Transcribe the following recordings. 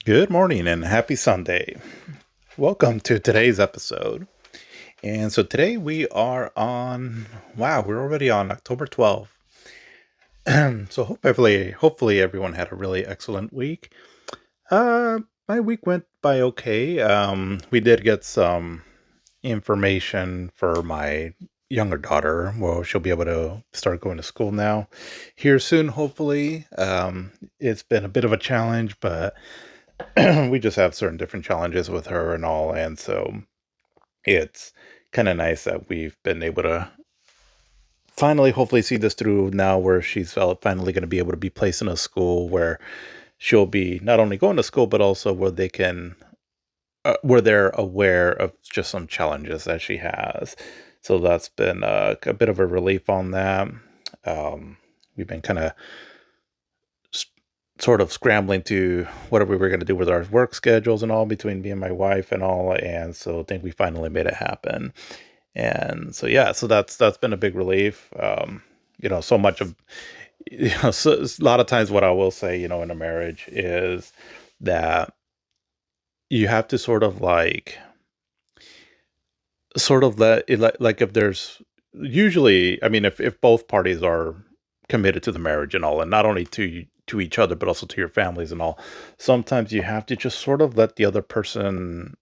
Good morning and happy Sunday. Welcome to today's episode. And so today we are on, wow, we're already on October 12th. So hopefully everyone had a really excellent week. My week went by okay. We did get some information for my younger daughter. Well, she'll be able to start going to school now here soon, hopefully. It's been a bit of a challenge, but we just have certain different challenges with her and all, and so it's kind of nice that we've been able to finally hopefully see this through now where she's finally going to be able to be placed in a school where she'll be not only going to school but also where they can where they're aware of just some challenges that she has. So that's been a bit of a relief on that. We've been kind of sort of scrambling to what we were going to do with our work schedules and all between me and my wife and all, and so I think we finally made it happen. And so yeah, so that's been a big relief. So much of so a lot of times what I will say, in a marriage is that you have to sort of let it like if there's usually, I mean, if both parties are committed to the marriage and all, and not only to each other but also to your families and all, sometimes you have to just sort of let the other person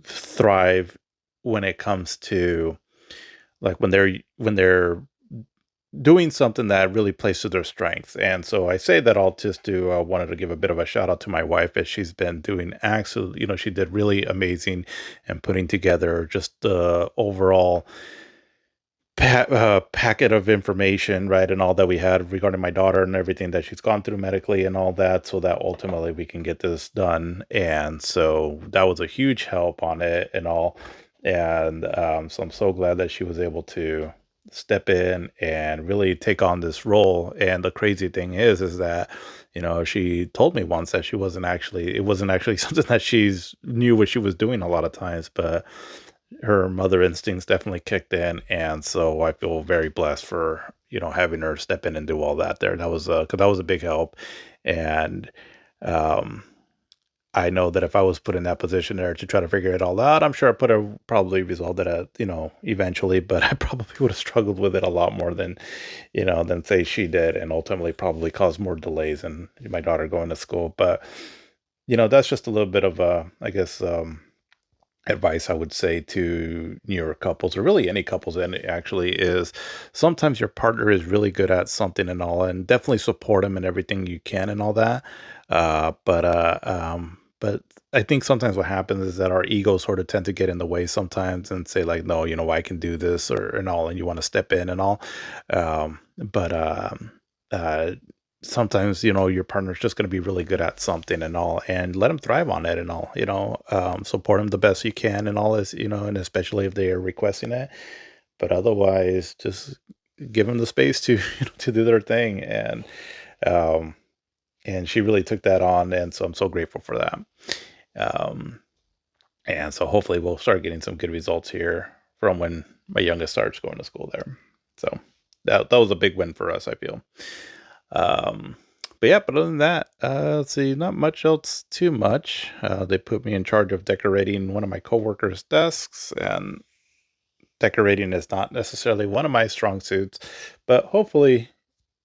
thrive when it comes to like when they're doing something that really plays to their strengths. And so I say that all just to wanted to give a bit of a shout out to my wife as she's been doing absolutely, she did really amazing and putting together just the overall packet of information, right, and all that we had regarding my daughter and everything that she's gone through medically and all that, so that ultimately we can get this done. And so that was a huge help on it and all. And so I'm so glad that she was able to step in and really take on this role. And the crazy thing is that she told me once that it wasn't actually something that she's knew what she was doing a lot of times, but her mother instincts definitely kicked in, and so I feel very blessed for having her step in and do all that there. That was 'cause that was a big help, and um, I know that if I was put in that position there to try to figure it all out, I'm sure I would have probably resolved it at eventually, but I probably would have struggled with it a lot more than say she did, and ultimately probably caused more delays in my daughter going to school. But that's just a little bit of I guess. Advice I would say to newer couples or really any couples, and it actually is sometimes your partner is really good at something and all, and definitely support them in everything you can and all that. But I think sometimes what happens is that our egos sort of tend to get in the way sometimes and say like, no, I can do this or and all, and you want to step in and all. But uh, Sometimes your partner's just going to be really good at something and all, and let them thrive on it and all, support them the best you can and all this, and especially if they are requesting it, but otherwise just give them the space to to do their thing. Um and she really took that on, and so I'm so grateful for that. um and so hopefully we'll start getting some good results here from when my youngest starts going to school there. So that was a big win for us, I feel. Um, but yeah, but other than that, let's see, not much else too much. They put me in charge of decorating one of my coworkers' desks, and decorating is not necessarily one of my strong suits, but hopefully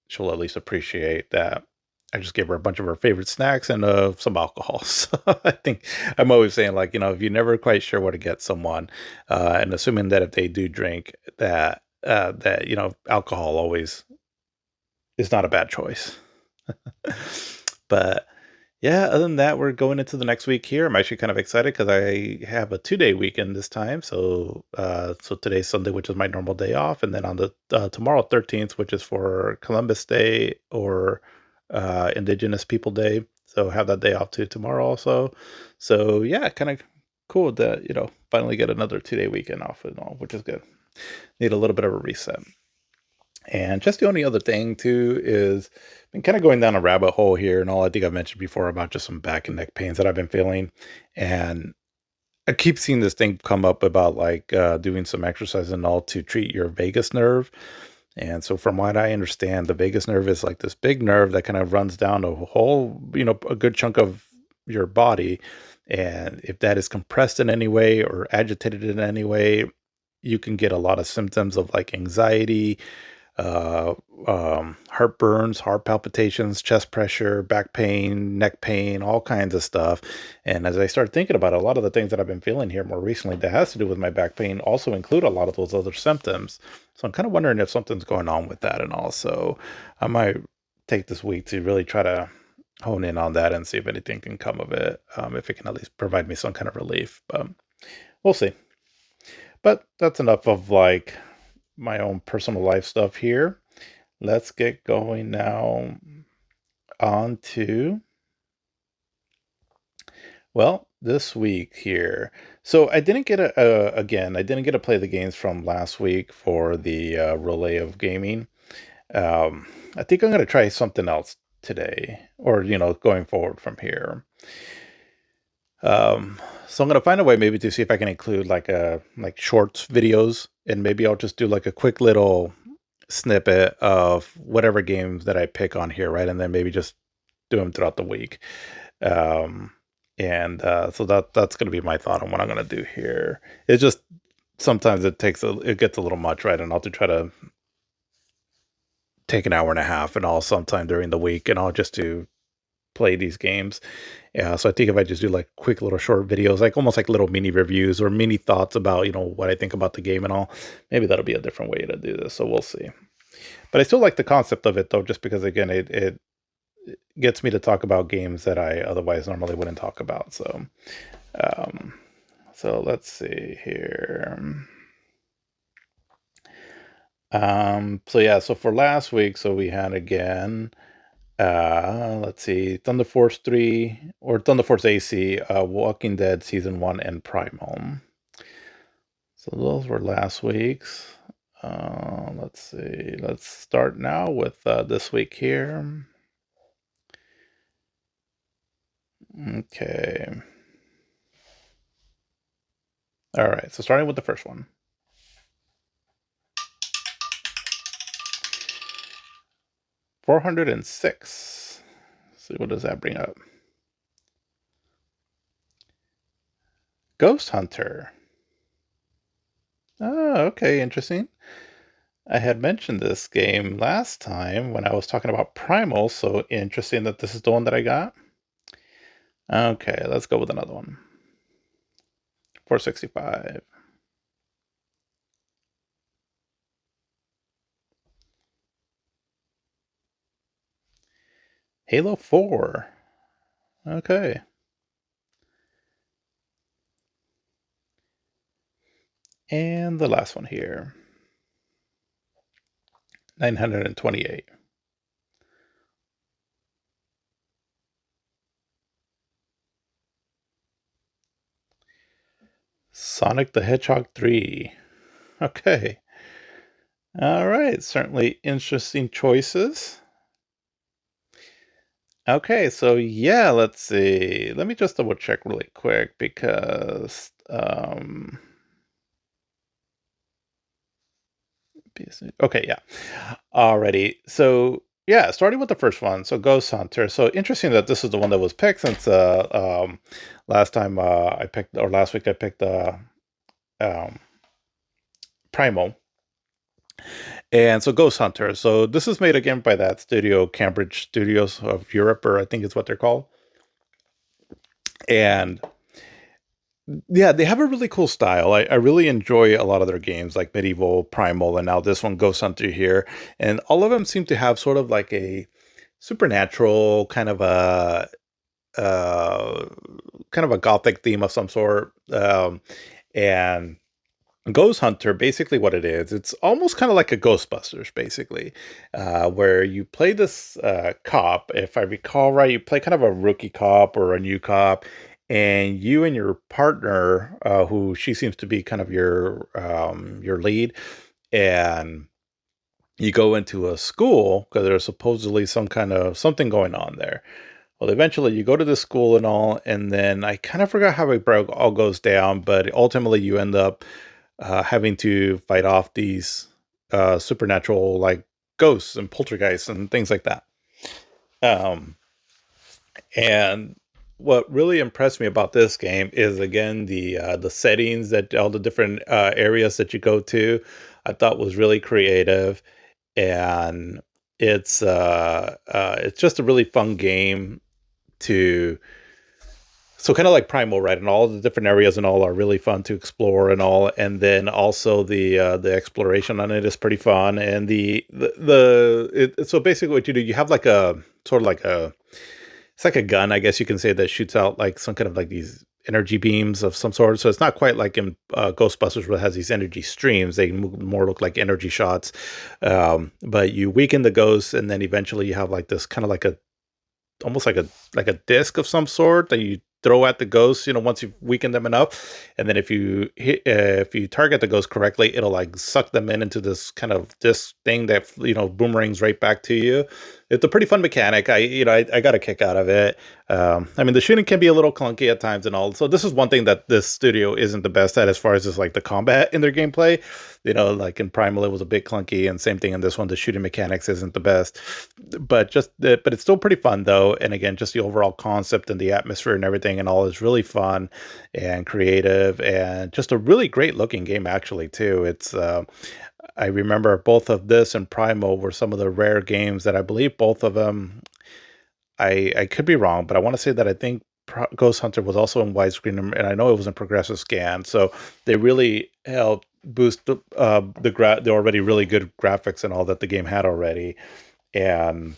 she'll at least appreciate that. I just gave her a bunch of her favorite snacks and some alcohol. So I think I'm always saying, like, if you're never quite sure what to get someone, and assuming that if they do drink, that alcohol always is not a bad choice. But yeah, other than that, we're going into the next week here. I'm actually kind of excited because I have a 2-day weekend this time. So today's Sunday, which is my normal day off, and then on the tomorrow 13th, which is for Columbus Day or Indigenous People Day. So have that day off too tomorrow also. So yeah, kind of cool that finally get another 2-day weekend off and all, which is good. Need a little bit of a reset. And just the only other thing too is been kind of going down a rabbit hole here and all. I think I've mentioned before about just some back and neck pains that I've been feeling. And I keep seeing this thing come up about like doing some exercise and all to treat your vagus nerve. And so from what I understand, the vagus nerve is like this big nerve that kind of runs down a whole, a good chunk of your body, and if that is compressed in any way or agitated in any way, you can get a lot of symptoms of like anxiety, uh, heartburns, heart palpitations, chest pressure, back pain, neck pain, all kinds of stuff. And as I start thinking about it, a lot of the things that I've been feeling here more recently that has to do with my back pain also include a lot of those other symptoms. So I'm kind of wondering if something's going on with that. And also, I might take this week to really try to hone in on that and see if anything can come of it, if it can at least provide me some kind of relief. But we'll see. But that's enough of like my own personal life stuff here. Let's get going now on to, well, this week here. So I didn't get again, I didn't get to play the games from last week for the relay of gaming. Um, I think I'm going to try something else today, or, going forward from here. Um, so I'm going to find a way maybe to see if I can include like shorts videos, and maybe I'll just do like a quick little snippet of whatever games that I pick on here, right? And then maybe just do them throughout the week. Um, and so that's going to be my thought on what I'm going to do here. It's just sometimes it gets a little much, right? And I'll have to try to take an hour and a half and all sometime during the week, and I'll just to play these games. Yeah, so I think if I just do like quick little short videos, like almost like little mini reviews or mini thoughts about what I think about the game and all, maybe that'll be a different way to do this. So we'll see. But I still like the concept of it though, just because again, it gets me to talk about games that I otherwise normally wouldn't talk about. Um, so let's see here. So yeah, so for last week, so we had again, let's see, Thunder Force 3 or Thunder Force AC, Walking Dead Season 1 and Primal. So those were last week's. Let's see, let's start now with this week here. Okay. All right, so starting with the first one. 406. Let's see, what does that bring up? Ghost Hunter. Oh, okay, interesting. I had mentioned this game last time when I was talking about Primal, so interesting that this is the one that I got. Okay, let's go with another one. 465. Halo 4. Okay. And the last one here. 928. Sonic the Hedgehog 3. Okay. All right, certainly interesting choices. Okay, so yeah, let's see. Let me just double check really quick because okay, yeah. Alrighty. So yeah, starting with the first one. So Ghost Hunter. So interesting that this is the one that was picked since last time I picked, or last week I picked um Primal. And so Ghost Hunter. So this is made again by that studio, Cambridge Studios of Europe, or I think is what they're called. And yeah, they have a really cool style. I really enjoy a lot of their games, like Medieval, Primal, and now this one, Ghost Hunter here. And all of them seem to have sort of like a supernatural uh, kind of a gothic theme of some sort. And Ghost Hunter, basically what it is, it's almost kind of like a Ghostbusters, basically, where you play this cop. If I recall right, you play kind of a rookie cop or a new cop, and you and your partner, who she seems to be kind of your lead, and you go into a school because there's supposedly some kind of something going on there. Well, eventually you go to the school and all, and then I kind of forgot how all goes down, but ultimately you end up having to fight off these supernatural like ghosts and poltergeists and things like that. Um, and what really impressed me about this game is again the settings that all the different areas that you go to. I thought was really creative, and it's just a really fun game to so kind of like Primal, right? And all the different areas and all are really fun to explore and all. And then also the exploration on it is pretty fun. And so basically what you do, you have like a sort of like a it's like a gun, I guess you can say, that shoots out like some kind of like these energy beams of some sort. So it's not quite like in Ghostbusters where it has these energy streams. They more look like energy shots. But you weaken the ghosts, and then eventually you have like this kind of like a almost like a disc of some sort that you throw at the ghosts, once you've weakened them enough. And then if you target the ghost correctly, it'll like suck them into this kind of this thing that boomerangs right back to you. It's a pretty fun mechanic. I got a kick out of it. I mean, the shooting can be a little clunky at times and all. So this is one thing that this studio isn't the best at as far as just like the combat in their gameplay. Like in Primal, it was a bit clunky, and same thing in this one. The shooting mechanics isn't the best, but it's still pretty fun though. And again, just the overall concept and the atmosphere and everything and all is really fun and creative, and just a really great looking game actually too. I remember both of this and Primal were some of the rare games that I believe both of them. I could be wrong, but I want to say that I think Ghost Hunter was also in widescreen, and I know it was in progressive scan. So they really helped boost the already really good graphics and all that the game had already. And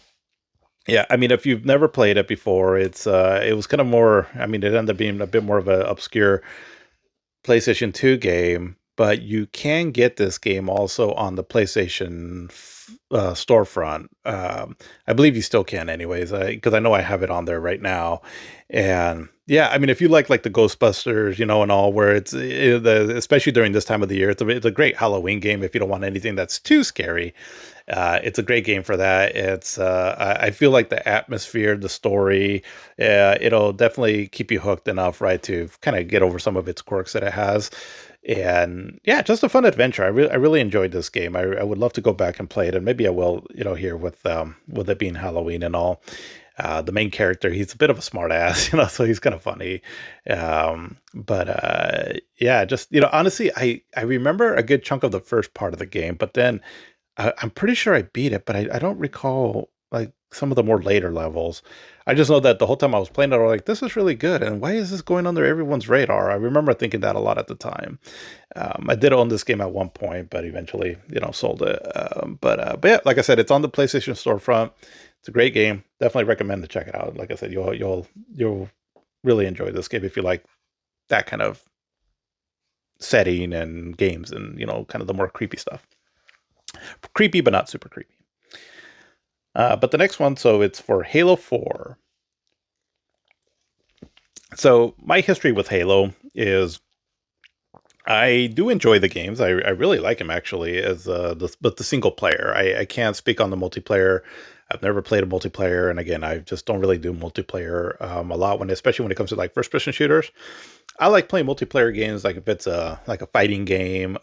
yeah, I mean, if you've never played it before, it was kind of more. I mean, it ended up being a bit more of an obscure PlayStation 2 game, but you can get this game also on the PlayStation storefront. I believe you still can, anyways, because I know I have it on there right now. And yeah, I mean, if you like the Ghostbusters, and all, where especially during this time of the year, it's a great Halloween game if you don't want anything that's too scary. It's a great game for that. I feel like the atmosphere, the story, it'll definitely keep you hooked enough, right, to kind of get over some of its quirks that it has. And yeah, just a fun adventure. I really enjoyed this game. I would love to go back and play it, and maybe I will, here with it being Halloween and all. The main character, he's a bit of a smart ass, so he's kind of funny. But yeah, just, honestly, I remember a good chunk of the first part of the game, but then I'm pretty sure I beat it, but I don't recall like some of the more later levels. I just know that the whole time I was playing it, I was like, this is really good. And why is this going under everyone's radar? I remember thinking that a lot at the time. I did own this game at one point, but eventually, sold it. But yeah, like I said, it's on the PlayStation storefront. It's a great game. Definitely recommend to check it out. Like I said, you'll really enjoy this game if you like that kind of setting and games and kind of the more creepy stuff. Creepy, but not super creepy. But the next one, so it's for Halo 4. So my history with Halo is I do enjoy the games. I really like them actually, but the single player. I can't speak on the multiplayer. I've never played a multiplayer, and again, I just don't really do multiplayer a lot especially when it comes to like first person shooters. I like playing multiplayer games, like if it's a fighting game,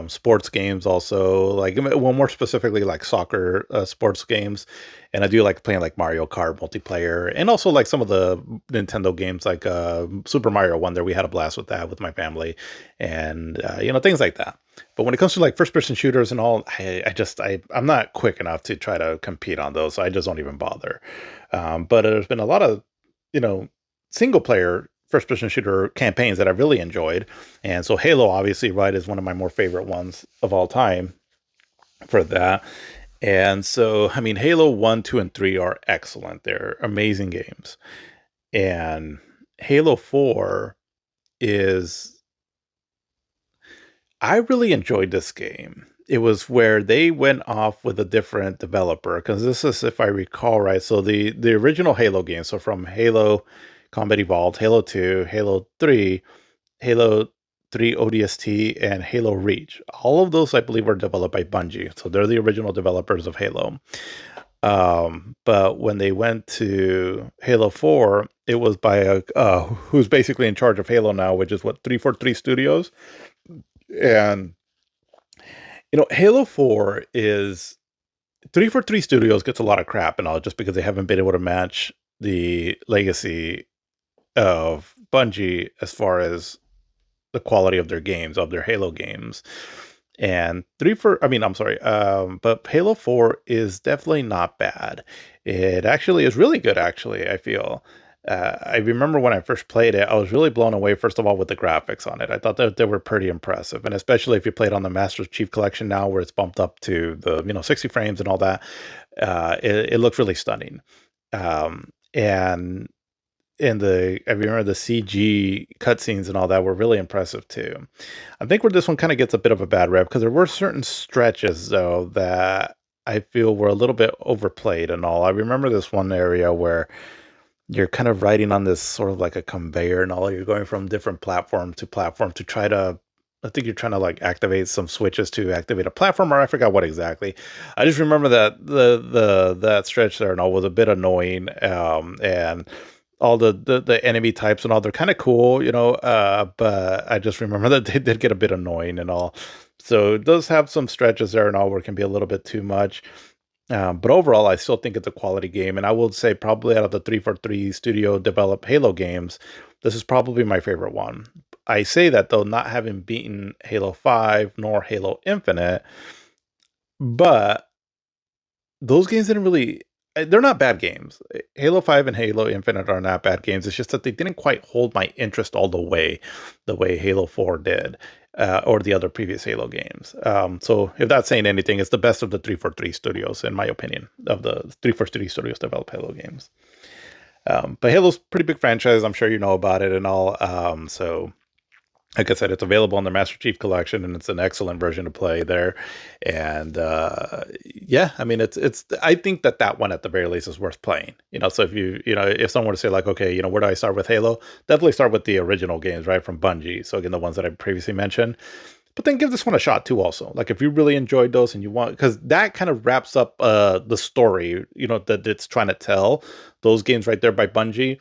sports games also, like well, more specifically like soccer sports games, and I do like playing like Mario Kart multiplayer, and also like some of the Nintendo games like Super Mario Wonder. We had a blast with that with my family, and things like that. But when it comes to like first person shooters and all, I'm not quick enough to try to compete on those, so I just don't even bother. But there's been a lot of you know single player first person shooter campaigns that I've really enjoyed. And so Halo, obviously, right, is one of my more favorite ones of all time for that. And so, I mean, Halo 1, 2, and 3 are excellent. They're amazing games. And Halo 4 is, I really enjoyed this game. It was where they went off with a different developer, because this is, if I recall right, so the original Halo game, so from Halo Combat Evolved, Halo 2, Halo 3, Halo 3 ODST, and Halo Reach. All of those, I believe, were developed by Bungie. So they're the original developers of Halo. But when they went to Halo 4, it was by who's basically in charge of Halo now, which is what, 343 Studios. And Halo 4 is 343 Studios gets a lot of crap and all just because they haven't been able to match the legacy of Bungie as far as the quality of their games, of their Halo games. And I'm sorry, but Halo 4 is definitely not bad. It actually is really good, actually, I feel. I remember when I first played it, I was really blown away, first of all, with the graphics on it. I thought that they were pretty impressive. And especially if you played on the Master Chief Collection now, where it's bumped up to the 60 frames and all that, it looks really stunning. And I remember the CG cutscenes and all that were really impressive too. I think where this one kind of gets a bit of a bad rep because there were certain stretches though that I feel were a little bit overplayed and all. I remember this one area where you're kind of riding on this sort of like a conveyor and all. You're going from different platform to try to. I think you're trying to like activate some switches to activate a platform, or I forgot what exactly. I just remember that that stretch there and all was a bit annoying, and all the enemy types and all they're kind of cool, but I just remember that they did get a bit annoying and all. So it does have some stretches there and all where it can be a little bit too much. But overall, I still think it's a quality game, and I would say probably out of the 343 studio developed Halo games, this is probably my favorite one. I say that though, not having beaten Halo 5 nor Halo Infinite, but those games didn't really. They're not bad games. Halo 5 and Halo Infinite are not bad games. It's just that they didn't quite hold my interest all the way Halo 4 did, or the other previous Halo games. So if that's saying anything, it's the best of the 343 studios, in my opinion, of the 343 studios developed Halo games. But Halo's a pretty big franchise. I'm sure you know about it and all. So like I said, it's available on the Master Chief Collection, and it's an excellent version to play there. And yeah, I mean, it's. I think that one at the very least is worth playing. So if if someone were to say like, okay, where do I start with Halo? Definitely start with the original games, right, from Bungie. So again, the ones that I previously mentioned. But then give this one a shot too. Also, like if you really enjoyed those and you want, because that kind of wraps up the story, that it's trying to tell. Those games right there by Bungie.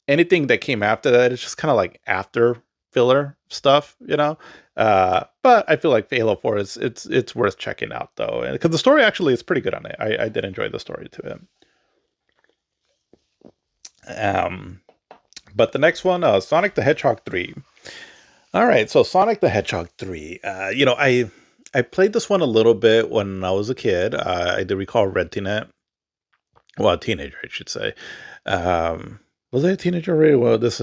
Anything that came after that is just kind of like after filler stuff. But I feel like Halo 4 is it's worth checking out though, because the story actually is pretty good on it. I did enjoy the story to it. But the next one, Sonic the Hedgehog 3. All right, so Sonic the Hedgehog 3. I played this one a little bit when I was a kid. I do recall renting it. Well, a teenager, I should say. Um, was I a teenager already? Well, this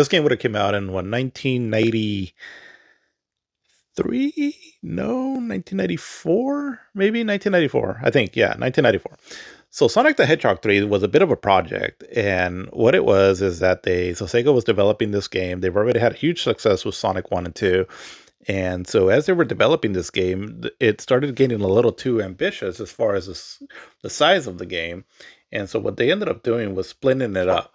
game would have came out in what, 1993? No, 1994? Maybe 1994. I think, yeah, 1994. So Sonic the Hedgehog 3 was a bit of a project, and what it was is that Sega was developing this game. They've already had huge success with Sonic 1 and 2. And so as they were developing this game, it started getting a little too ambitious as far as the size of the game. And so what they ended up doing was splitting it up.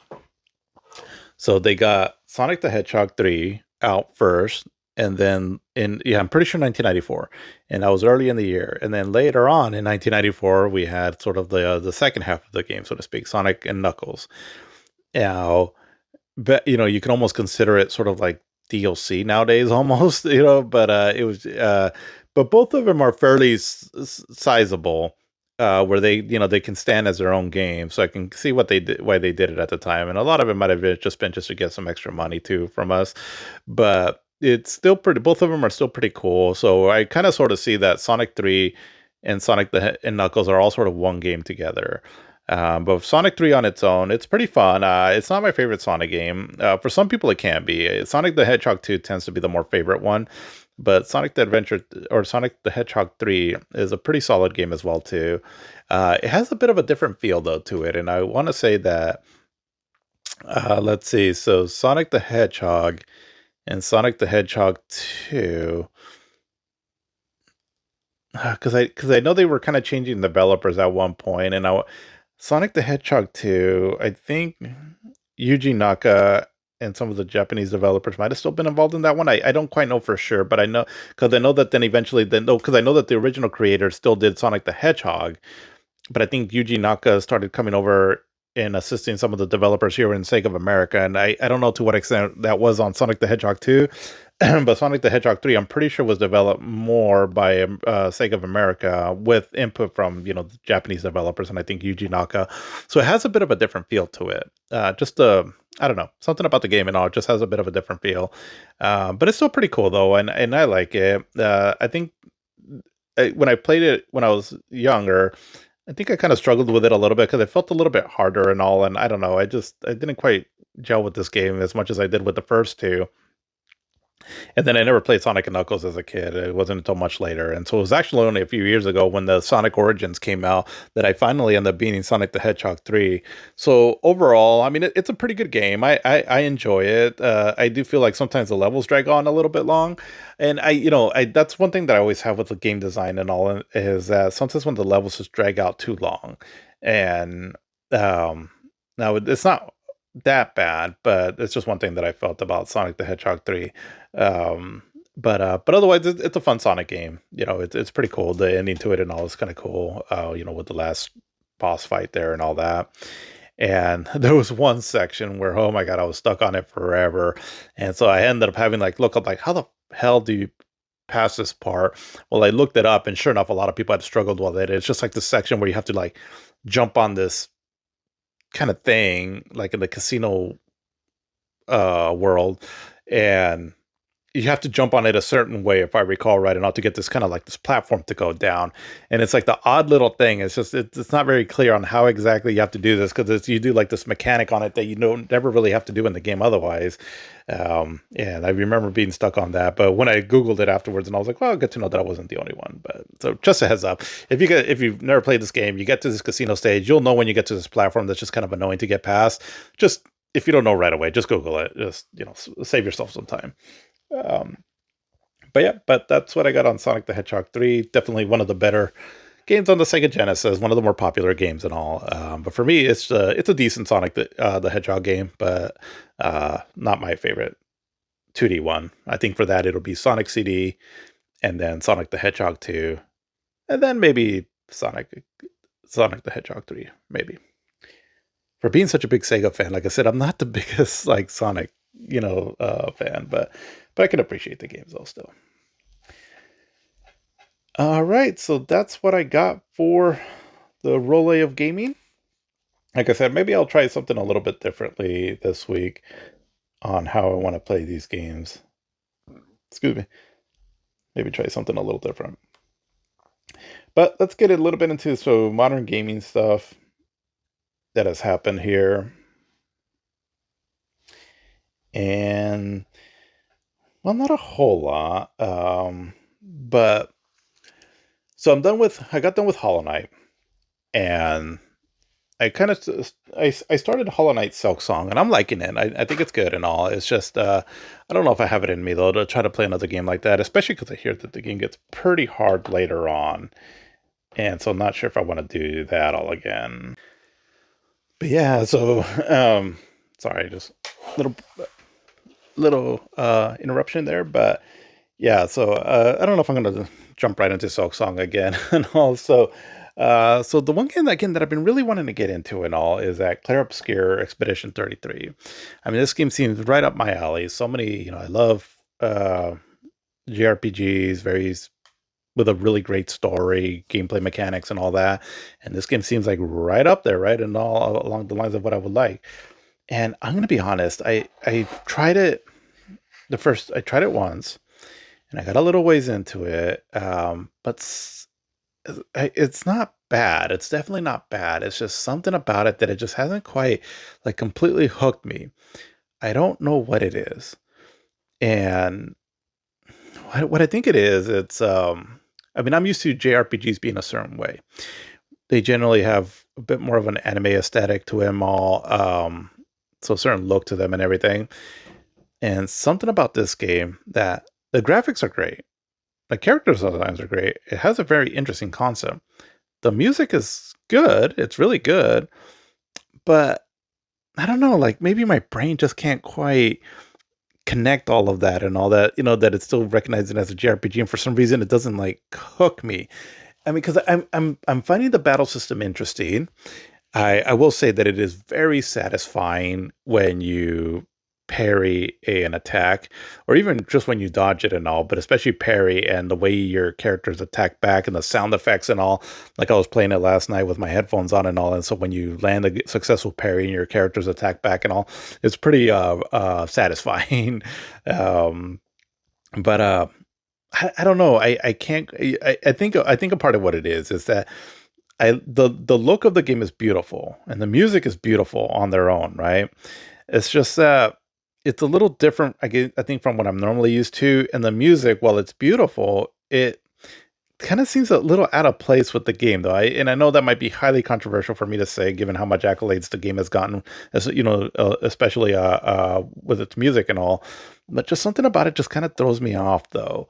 So they got Sonic the Hedgehog 3 out first, and then I'm pretty sure 1994, and that was early in the year. And then later on in 1994, we had sort of the second half of the game, so to speak, Sonic and Knuckles. Now, but you can almost consider it sort of like DLC nowadays, almost. But it was, but both of them are fairly sizable, where they can stand as their own game. So I can see what they did, why they did it at the time, and a lot of it might have been just to get some extra money too from us, but it's still pretty. Both of them are still pretty cool. So I kind of sort of see that Sonic 3 and and Knuckles are all sort of one game together. But Sonic 3 on its own, it's pretty fun. It's not my favorite Sonic game. For some people, it can be. Sonic the Hedgehog 2 tends to be the more favorite one. But Sonic the Hedgehog 3 is a pretty solid game as well, too. It has a bit of a different feel, though, to it. And I want to say that, let's see. So Sonic the Hedgehog and Sonic the Hedgehog 2, because I know they were kind of changing developers at one point, and Sonic the Hedgehog 2, I think Yuji Naka and some of the Japanese developers might have still been involved in that one. I don't quite know for sure, but I know that then eventually, because I know that the original creator still did Sonic the Hedgehog, but I think Yuji Naka started coming over and assisting some of the developers here in Sega of America, and I don't know to what extent that was on Sonic the Hedgehog 2. But Sonic the Hedgehog 3, I'm pretty sure was developed more by Sega of America with input from the Japanese developers, and I think Yuji Naka. So it has a bit of a different feel to it. Just I don't know, something about the game and all. It just has a bit of a different feel, but it's still pretty cool though, and I like it. I think when I played it when I was younger, I think I kind of struggled with it a little bit because it felt a little bit harder and all. And I don't know, I didn't quite gel with this game as much as I did with the first two. And then I never played Sonic and Knuckles as a kid. It wasn't until much later. And so it was actually only a few years ago when the Sonic Origins came out that I finally ended up beating Sonic the Hedgehog 3. So overall, I mean, it's a pretty good game. I enjoy it. I do feel like sometimes the levels drag on a little bit long. And that's one thing that I always have with the game design and all is that sometimes when the levels just drag out too long. And um, now it's not that bad, but it's just one thing that I felt about Sonic the Hedgehog 3. But otherwise, it's a fun Sonic game. It's pretty cool. The ending to it and all is kind of cool. With the last boss fight there and all that. And there was one section where, oh my god, I was stuck on it forever, and so I ended up having like look up like how the hell do you pass this part? Well, I looked it up, and sure enough, a lot of people had struggled with it. It's just like the section where you have to like jump on this kind of thing, like in the casino world, and you have to jump on it a certain way, if I recall right, and not to get this kind of like this platform to go down. And it's like the odd little thing. It's just it's not very clear on how exactly you have to do this because you do like this mechanic on it that you don't never really have to do in the game otherwise. And I remember being stuck on that, but when I googled it afterwards, and I was like, well, good to know that I wasn't the only one. But so just a heads up, if you've never played this game, you get to this casino stage, you'll know when you get to this platform that's just kind of annoying to get past. Just if you don't know right away, just Google it. Just save yourself some time. Um, but that's what I got on Sonic the Hedgehog 3. Definitely one of the better games on the Sega Genesis, one of the more popular games and all. But for me, it's a decent Sonic the Hedgehog game, but not my favorite 2D one. I think for that it'll be Sonic CD, and then Sonic the Hedgehog 2, and then maybe Sonic the Hedgehog 3, maybe. For being such a big Sega fan, like I said, I'm not the biggest like Sonic, fan, but I can appreciate the games though still. All right, so that's what I got for the role of gaming. Like I said, maybe I'll try something a little bit differently this week on how I want to play these games. Excuse me. Maybe try something a little different. But let's get a little bit into modern gaming stuff that has happened here. And well, not a whole lot. But so I got done with Hollow Knight, and I kind of I started Hollow Knight Silk Song, and I'm liking it. I think it's good and all. It's just I don't know if I have it in me though to try to play another game like that, especially because I hear that the game gets pretty hard later on, and so I'm not sure if I want to do that all again. But yeah, so sorry, just little little interruption there, but yeah, so I don't know if I'm gonna jump right into Silk Song again, and also, so the one game again that I've been really wanting to get into and all is that Clair Obscur Expedition 33. I mean, this game seems right up my alley. So many, I love JRPGs, with a really great story, gameplay mechanics, and all that. And this game seems like right up there, right, and all along the lines of what I would like. And I'm gonna be honest, I tried it I tried it once and I got a little ways into it, but it's not bad. It's definitely not bad. It's just something about it that it just hasn't quite like completely hooked me. I don't know what it is, and what I think it is, it's I mean, I'm used to JRPGs being a certain way. They generally have a bit more of an anime aesthetic to them all, so a certain look to them and everything. And something about this game that the graphics are great. The characters designs are great. It has a very interesting concept. The music is good. It's really good. But I don't know, like maybe my brain just can't quite connect all of that and all that, that it's still recognized as a JRPG, and for some reason it doesn't like hook me. I mean, because I'm finding the battle system interesting. I will say that it is very satisfying when you parry an attack, or even just when you dodge it and all, but especially parry and the way your characters attack back and the sound effects and all. Like I was playing it last night with my headphones on and all, and so when you land a successful parry and your characters attack back and all, it's pretty satisfying. um, but I don't know. I can't. I think a part of what it is that the look of the game is beautiful and the music is beautiful on their own, right? It's just that it's a little different, I think, from what I'm normally used to. And the music, while it's beautiful, it kind of seems a little out of place with the game, though. And I know that might be highly controversial for me to say, given how much accolades the game has gotten, as especially with its music and all. But just something about it just kind of throws me off, though.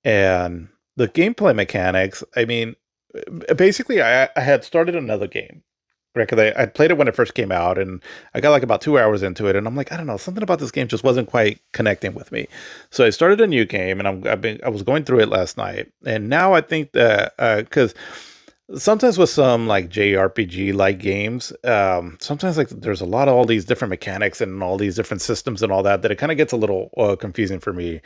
And the gameplay mechanics, I mean, basically, I had started another game, right? 'Cause I played it when it first came out, and I got, like, about 2 hours into it, and I'm like, "I don't know, something about this game just wasn't quite connecting with me." So I started a new game, and I was going through it last night, and now I think that, because sometimes with some, like, JRPG-like games, sometimes, like, there's a lot of all these different mechanics and all these different systems and all that, that it kinda gets a little, confusing for me.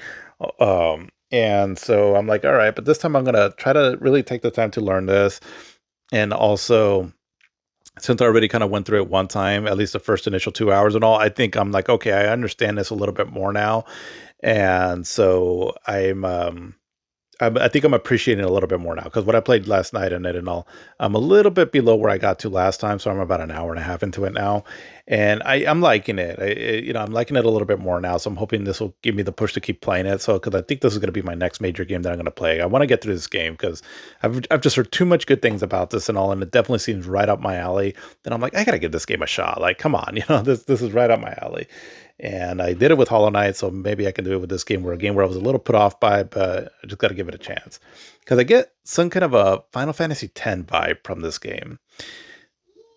And so I'm like, "Alright, but this time I'm gonna try to really take the time to learn this." And also, since I already kinda went through it one time, at least the first initial 2 hours and all, I think I'm like, "Okay, I understand this a little bit more now." And so I think I'm appreciating it a little bit more now, because what I played last night in it and all, I'm a little bit below where I got to last time, so I'm about an hour and a half into it now, and I'm liking it. I'm liking it a little bit more now, so I'm hoping this will give me the push to keep playing it. So, because I think this is going to be my next major game that I'm going to play. I want to get through this game because I've just heard too much good things about this and all, and it definitely seems right up my alley. Then I'm like, I gotta give this game a shot. Like, come on, this is right up my alley. And I did it with Hollow Knight, so maybe I can do it with this game, where a game where I was a little put off by, but I just got to give it a chance, because I get some kind of a Final Fantasy X vibe from this game.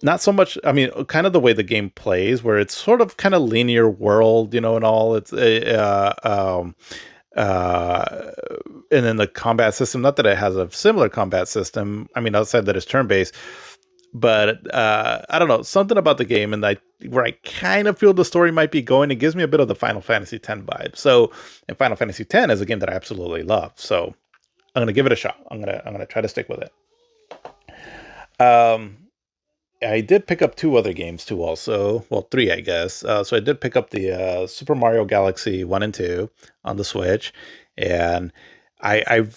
Not so much, I mean, kind of the way the game plays, where it's sort of kind of linear world, and all. It's uh, and then the combat system. Not that it has a similar combat system. I mean, outside that it's turn based, but I don't know, something about the game, and where I kind of feel the story might be going. It gives me a bit of the Final Fantasy X vibe. So, and Final Fantasy X is a game that I absolutely love. So I'm gonna give it a shot. I'm gonna try to stick with it. Um, I did pick up two other games too, also. Well, three, I guess. So I did pick up the Super Mario Galaxy 1 and 2 on the Switch, and I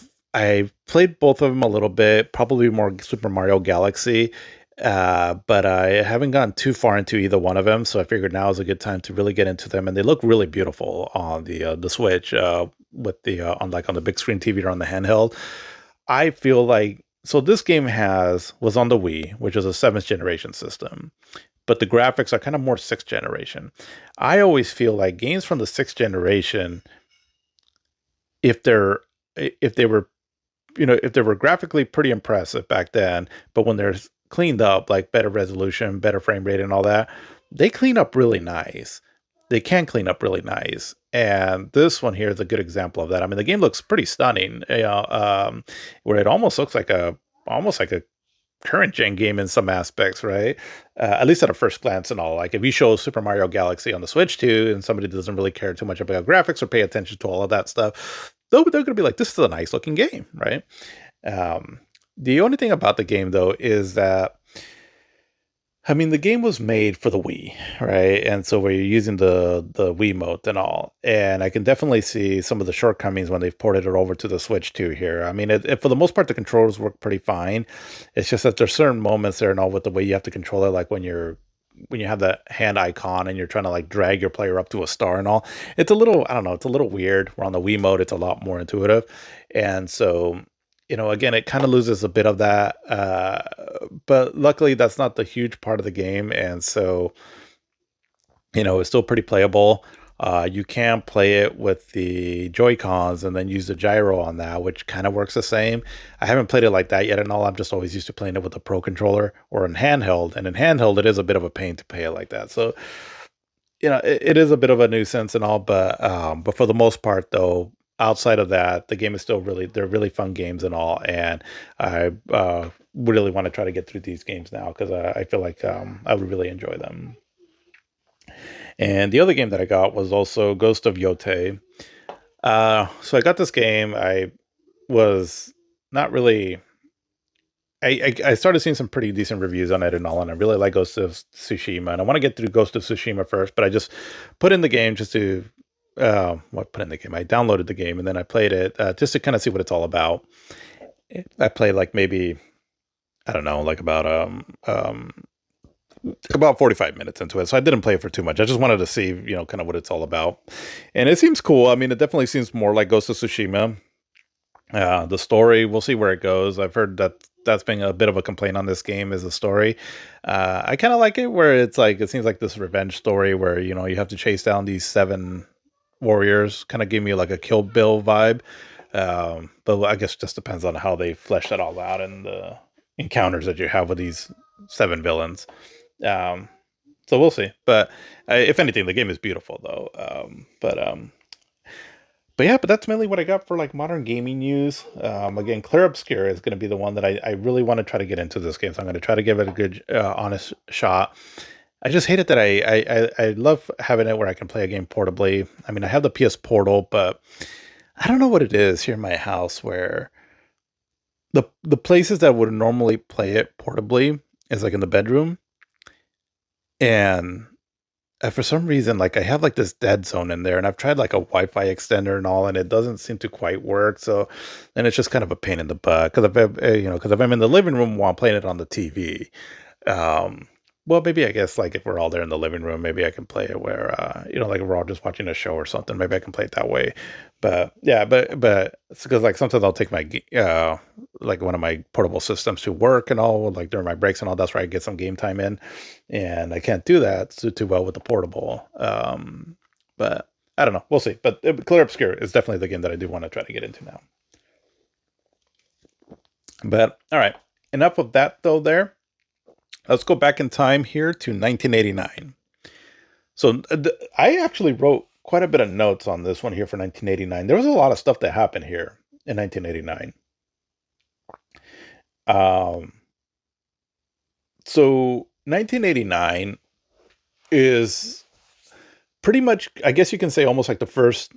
played both of them a little bit, probably more Super Mario Galaxy, but I haven't gone too far into either one of them. So I figured now is a good time to really get into them, and they look really beautiful on the Switch, with the on the big screen TV or on the handheld. I feel like, so this game was on the Wii, which is a seventh generation system, but the graphics are kind of more sixth generation. I always feel like games from the sixth generation, if they're if they were if they were graphically pretty impressive back then, but when they're cleaned up, like better resolution, better frame rate, and all that, they clean up really nice. They can clean up really nice. And this one here is a good example of that. I mean, the game looks pretty stunning, where it almost like a current gen game in some aspects, right? At least at a first glance and all. Like if you show Super Mario Galaxy on the Switch too, and somebody doesn't really care too much about graphics or pay attention to all of that stuff, they're going to be like, "This is a nice looking game," right? Um, the only thing about the game though is that, I mean, the game was made for the Wii, right? And so we're using the Wiimote and all, and I can definitely see some of the shortcomings when they've ported it over to the Switch too. Here, I mean, for the most part, the controls work pretty fine. It's just that there's certain moments there and all with the way you have to control it, like when you have that hand icon and you're trying to like drag your player up to a star and all. It's a little, I don't know, it's a little weird. Where on the Wiimote, it's a lot more intuitive, and so, again, it kind of loses a bit of that. But luckily, that's not the huge part of the game, and so, it's still pretty playable. You can play it with the Joy Cons and then use the gyro on that, which kind of works the same. I haven't played it like that yet, and all. I'm just always used to playing it with a Pro controller or in handheld, and in handheld, it is a bit of a pain to play it like that. So, it is a bit of a nuisance and all, but for the most part, though, outside of that, the game is still they're really fun games and all, and I really want to try to get through these games now, because I feel like I would really enjoy them. And the other game that I got was also Ghost of Yote. So I got this game. I was not really. I started seeing some pretty decent reviews on it and all, and I really like Ghost of Tsushima, and I want to get through Ghost of Tsushima first, but I just put in the game just to what put in the game. I downloaded the game and then I played it just to kind of see what it's all about. I played like maybe I don't know, like about 45 minutes into it. So I didn't play it for too much. I just wanted to see, kind of what it's all about. And it seems cool. I mean, it definitely seems more like Ghost of Tsushima. The story, we'll see where it goes. I've heard that that's been a bit of a complaint on this game is the story. I kind of like it where it's like, it seems like this revenge story where, you have to chase down these 7 warriors, kind of give me like a Kill Bill vibe. But I guess it just depends on how they flesh that all out and the encounters that you have with these 7 villains. Um, so we'll see. But if anything, the game is beautiful though. But yeah, but that's mainly what I got for like modern gaming news. Again, Clear Obscure is going to be the one that I really want to try to get into this game. So I'm going to try to give it a good, honest shot. I just hate it that I love having it where I can play a game portably. I mean, I have the PS Portal, but I don't know what it is here in my house where the places that would normally play it portably is like in the bedroom, and for some reason, like I have like this dead zone in there, and I've tried like a Wi-Fi extender and all, and it doesn't seem to quite work. So then it's just kind of a pain in the butt because if I'm in the living room while I'm playing it on the TV, um, well, maybe I guess like if we're all there in the living room, maybe I can play it where like if we're all just watching a show or something. Maybe I can play it that way. But yeah, but it's because like sometimes I'll take my like one of my portable systems to work and all like during my breaks and all. That's where I get some game time in, and I can't do that too well with the portable. But I don't know. We'll see. But Clear Obscure is definitely the game that I do want to try to get into now. But all right, enough of that though. Let's go back in time here to 1989. So I actually wrote quite a bit of notes on this one here for 1989. There was a lot of stuff that happened here in 1989. Um, so 1989 is pretty much, I guess you can say, almost like the first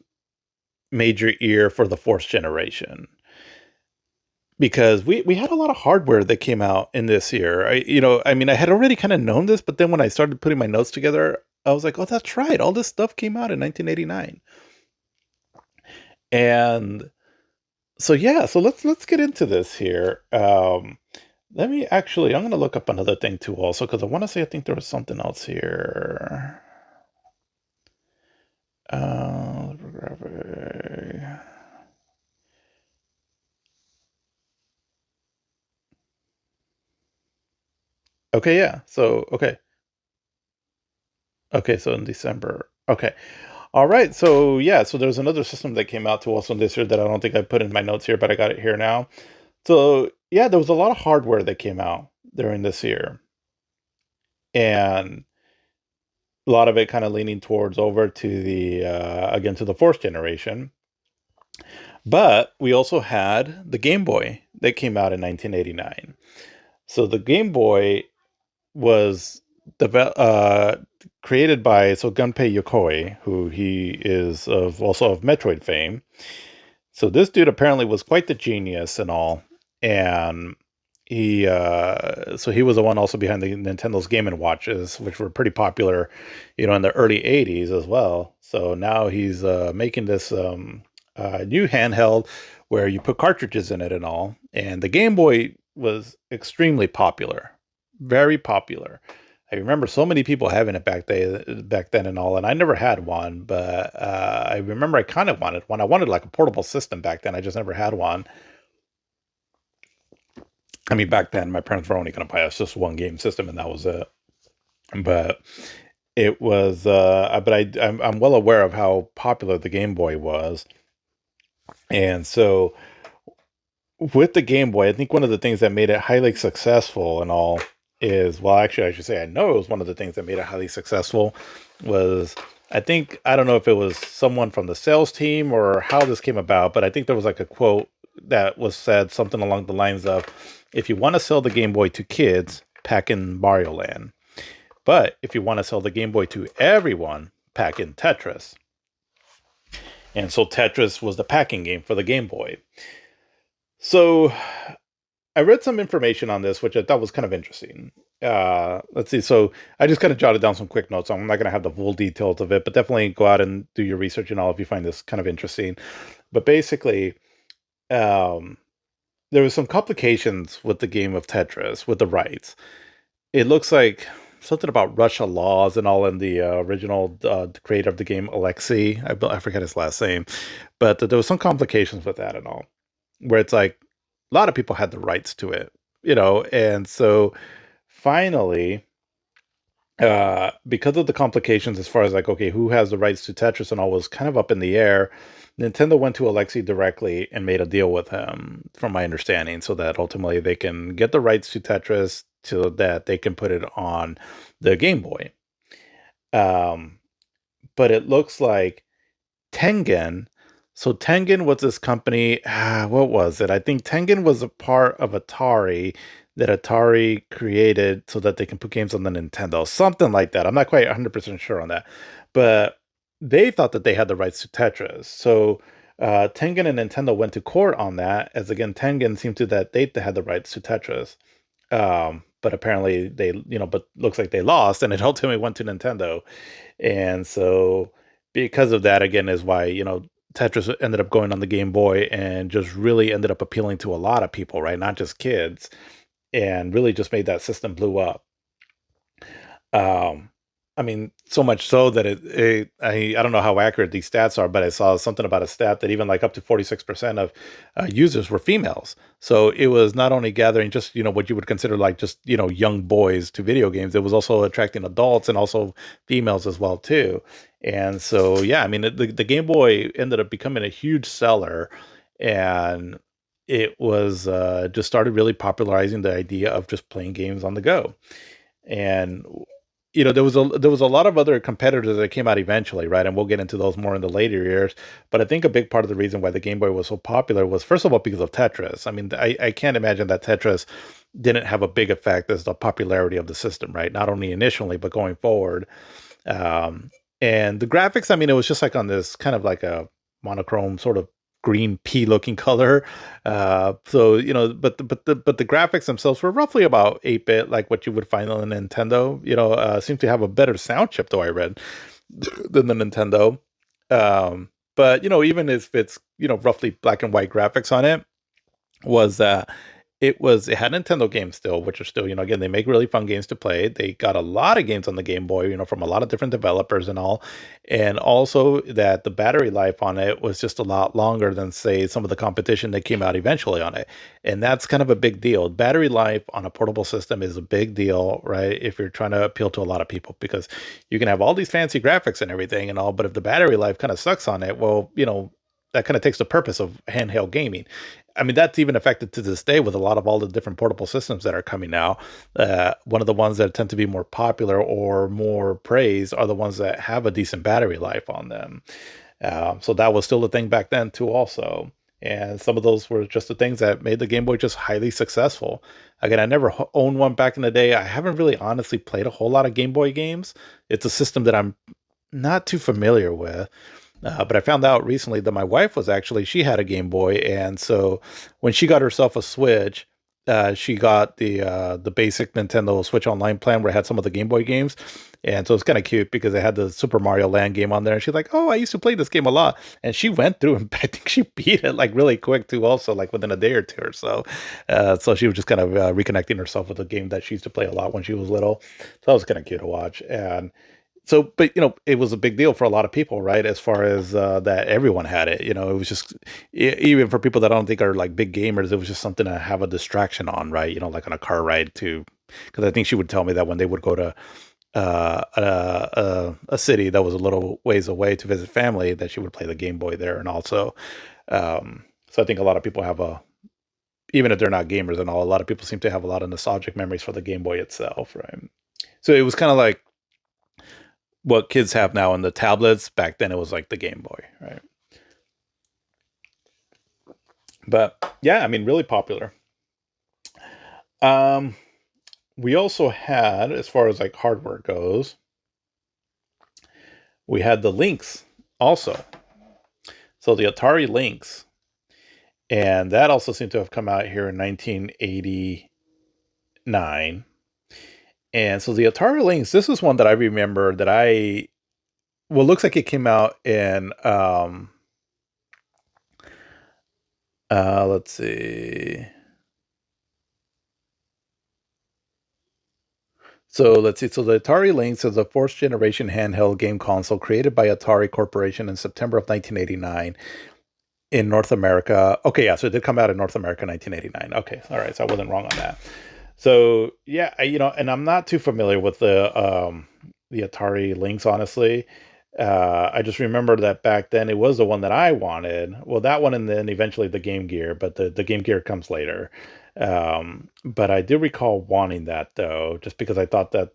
major year for the fourth generation. Because we had a lot of hardware that came out in this year. I mean, I had already kind of known this, but then when I started putting my notes together, I was like, oh, that's right. All this stuff came out in 1989. And so yeah, so let's get into this here. I'm gonna look up another thing too also because I want to say I think there was something else here. Uh, okay, yeah. So okay. Okay, so in December. Okay. All right. So yeah, so there's another system that came out to us on this year that I don't think I put in my notes here, but I got it here now. So yeah, there was a lot of hardware that came out during this year, and a lot of it kind of leaning towards over to the again to the fourth generation. But we also had the Game Boy that came out in 1989. So the Game Boy was created by Gunpei Yokoi, who he is also of Metroid fame. So this dude apparently was quite the genius and all, and he was the one also behind the Nintendo's Game and Watches, which were pretty popular, in the early '80s as well. So now he's making this new handheld where you put cartridges in it and all, and the Game Boy was extremely popular, very popular. I remember so many people having it back then and all, and I never had one, but I remember I kind of wanted one. I wanted like a portable system back then. I just never had one. I mean, back then my parents were only going to buy us just one game system, and that was it. But it was, I'm well aware of how popular the Game Boy was, and so with the Game Boy, I think one of the things that made it highly successful and all is, well, actually, I should say I know it was one of the things that made it highly successful was, I don't know if it was someone from the sales team or how this came about, but I think there was like a quote that was said something along the lines of, if you want to sell the Game Boy to kids, pack in Mario Land. But if you want to sell the Game Boy to everyone, pack in Tetris. And so Tetris was the packing game for the Game Boy. So I read some information on this, which I thought was kind of interesting. Let's see. So I just kind of jotted down some quick notes. I'm not going to have the full details of it, but definitely go out and do your research and all if you find this kind of interesting. But basically, um, there was some complications with the game of Tetris with the rights. It looks like something about Russia laws and all in the original creator of the game, Alexei. I forget his last name, but there was some complications with that and all, where it's like a lot of people had the rights to it, and so finally, because of the complications as far as like, okay, who has the rights to Tetris and all was kind of up in the air. Nintendo went to Alexei directly and made a deal with him, from my understanding, so that ultimately they can get the rights to Tetris so that they can put it on the Game Boy. Um, but it looks like Tengen. So Tengen was this company. What was it? I think Tengen was a part of Atari that Atari created so that they can put games on the Nintendo. Something like that. I'm not quite 100% sure on that. But they thought that they had the rights to Tetris. So Tengen and Nintendo went to court on that, as again, Tengen seemed to that they had the rights to Tetris. But apparently but looks like they lost, and it ultimately went to Nintendo. And so because of that, again, is why, Tetris ended up going on the Game Boy and just really ended up appealing to a lot of people, right? Not just kids, and really just made that system blew up. Um, I mean, so much so that I don't know how accurate these stats are, but I saw something about a stat that even like up to 46% of users were females. So it was not only gathering just, what you would consider like just, young boys to video games, it was also attracting adults and also females as well too. And so, yeah, I mean, the Game Boy ended up becoming a huge seller, and it was just started really popularizing the idea of just playing games on the go. And there was a lot of other competitors that came out eventually, right? And we'll get into those more in the later years. But I think a big part of the reason why the Game Boy was so popular was, first of all, because of Tetris. I mean, I can't imagine that Tetris didn't have a big effect as the popularity of the system, right? Not only initially, but going forward. Um, and the graphics, I mean, it was just like on this kind of like a monochrome sort of green pea looking color. So but the graphics themselves were roughly about 8-bit, like what you would find on a Nintendo. Seemed to have a better sound chip, though I read, than the Nintendo. But even if it's roughly black and white graphics on it, was that it had Nintendo games still, which are still, again, they make really fun games to play. They got a lot of games on the Game Boy, from a lot of different developers and all. And also that the battery life on it was just a lot longer than, say, some of the competition that came out eventually on it. And that's kind of a big deal. Battery life on a portable system is a big deal, right? If you're trying to appeal to a lot of people, because you can have all these fancy graphics and everything and all, but if the battery life kind of sucks on it, well, that kind of takes the purpose of handheld gaming. I mean, that's even affected to this day with a lot of all the different portable systems that are coming now. One of the ones that tend to be more popular or more praised are the ones that have a decent battery life on them. So that was still a thing back then too, also. And some of those were just the things that made the Game Boy just highly successful. Again, I never owned one back in the day. I haven't really honestly played a whole lot of Game Boy games. It's a system that I'm not too familiar with. But I found out recently that my wife she had a Game Boy, and so when she got herself a Switch, she got the basic Nintendo Switch Online plan where it had some of the Game Boy games, and so it's kind of cute because it had the Super Mario Land game on there, and she's like, "Oh, I used to play this game a lot," and she went through and I think she beat it like really quick too, also like within a day or two or so. So she was just kind of reconnecting herself with a game that she used to play a lot when she was little. So that was kind of cute to watch, and so, but it was a big deal for a lot of people, right? As far as that everyone had it, it was just even for people that I don't think are like big gamers, it was just something to have a distraction on, right? Like on a car ride to, because I think she would tell me that when they would go to a city that was a little ways away to visit family, that she would play the Game Boy there, and also, so I think a lot of people have even if they're not gamers and all, a lot of people seem to have a lot of nostalgic memories for the Game Boy itself, right? So it was kind of like what kids have now in the tablets. Back then it was like the Game Boy, right? But yeah, I mean, really popular. Um, we also had, as far as like hardware goes, we had the Lynx also. So the Atari Lynx, and that also seemed to have come out here in 1989. And so the Atari Lynx, this is one that I remember that well, it looks like it came out in let's see. So let's see. So the Atari Lynx is a fourth generation handheld game console created by Atari Corporation in September of 1989 in North America. Okay, yeah, so it did come out in North America in 1989. Okay, all right, so I wasn't wrong on that. So yeah, and I'm not too familiar with the Atari Lynx, honestly. I just remember that back then it was the one that I wanted. Well, that one, and then eventually the Game Gear, but the Game Gear comes later. But I do recall wanting that though, just because I thought that,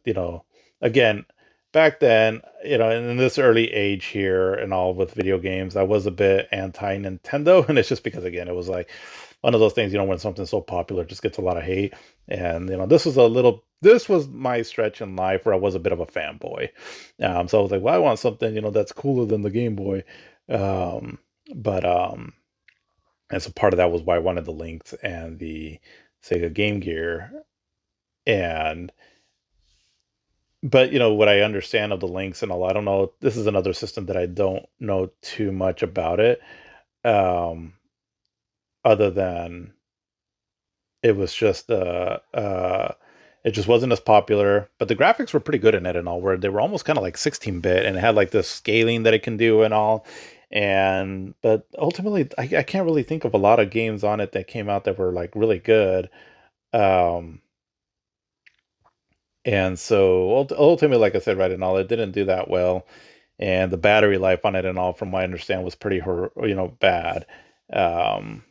again, back then, in this early age here and all with video games, I was a bit anti Nintendo, and it's just because again, it was like one of those things, when something's so popular, it just gets a lot of hate. And this was my stretch in life where I was a bit of a fanboy. So I was like, well, I want something, that's cooler than the Game Boy. Um, but and so part of that was why I wanted the Lynx and the Sega Game Gear. And but what I understand of the Lynx and all, I don't know. This is another system that I don't know too much about it. Um, other than it was just it just wasn't as popular, but the graphics were pretty good in it and all, where they were almost kind of like 16-bit, and it had like this scaling that it can do and all. And but ultimately, I can't really think of a lot of games on it that came out that were like really good. Um, and so ultimately, like I said, right and all, it didn't do that well, and the battery life on it and all, from what I understand, was pretty bad. Um,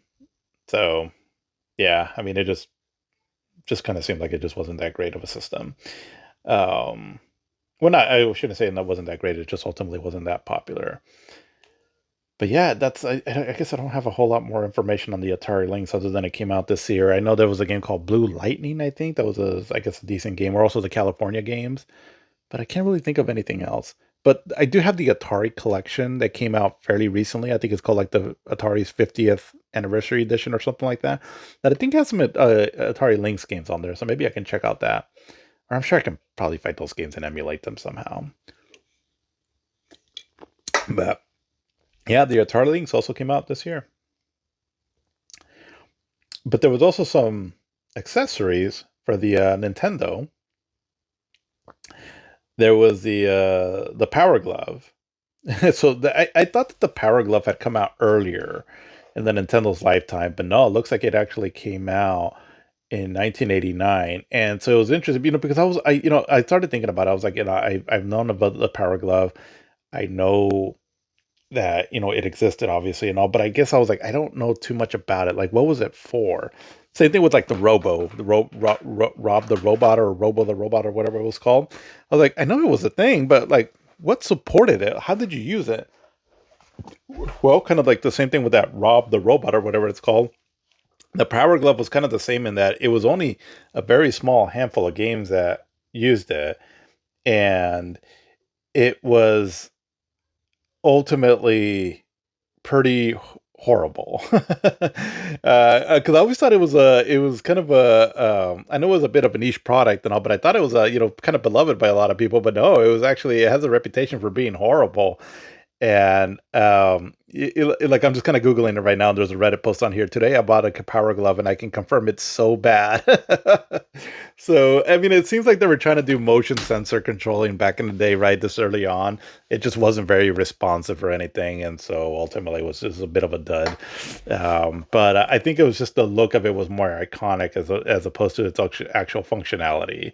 so yeah, I mean, it just kind of seemed like it just wasn't that great of a system. Um, well, not I shouldn't say that wasn't that great. It just ultimately wasn't that popular. But yeah, I guess I don't have a whole lot more information on the Atari Lynx other than it came out this year. I know there was a game called Blue Lightning. I think that was I guess a decent game. Or also the California games, but I can't really think of anything else. But I do have the Atari collection that came out fairly recently. I think it's called like the Atari's 50th anniversary edition or something like that. That I think has some Atari Lynx games on there, so maybe I can check out that. Or I'm sure I can probably find those games and emulate them somehow. But yeah, the Atari Lynx also came out this year. But there was also some accessories for the Nintendo. There was the Power Glove. So I thought that the Power Glove had come out earlier in the Nintendo's lifetime, but no, it looks like it actually came out in 1989. And so it was interesting, because I started thinking about it. I was like, I've known about the Power Glove. I know that it existed, obviously, and all, but I guess I was like, I don't know too much about it. Like, what was it for? Same thing with like the Rob the Robot, or Robo the Robot, or whatever it was called. I was like, I know it was a thing, but like, what supported it? How did you use it? Well, kind of like the same thing with that Rob the Robot, or whatever it's called. The Power Glove was kind of the same in that it was only a very small handful of games that used it, and it was ultimately pretty horrible. Because I always thought it was kind of I know it was a bit of a niche product and all, but I thought it was kind of beloved by a lot of people. But no, it has a reputation for being horrible. And like, I'm just kind of googling it right now, and there's a Reddit post on here today. I bought a Power Glove, and I can confirm it's so bad. So I mean, it seems like they were trying to do motion sensor controlling back in the day, right? This early on, it just wasn't very responsive or anything, and so ultimately it was just a bit of a dud. But I think it was just the look of it was more iconic as opposed to its actual functionality.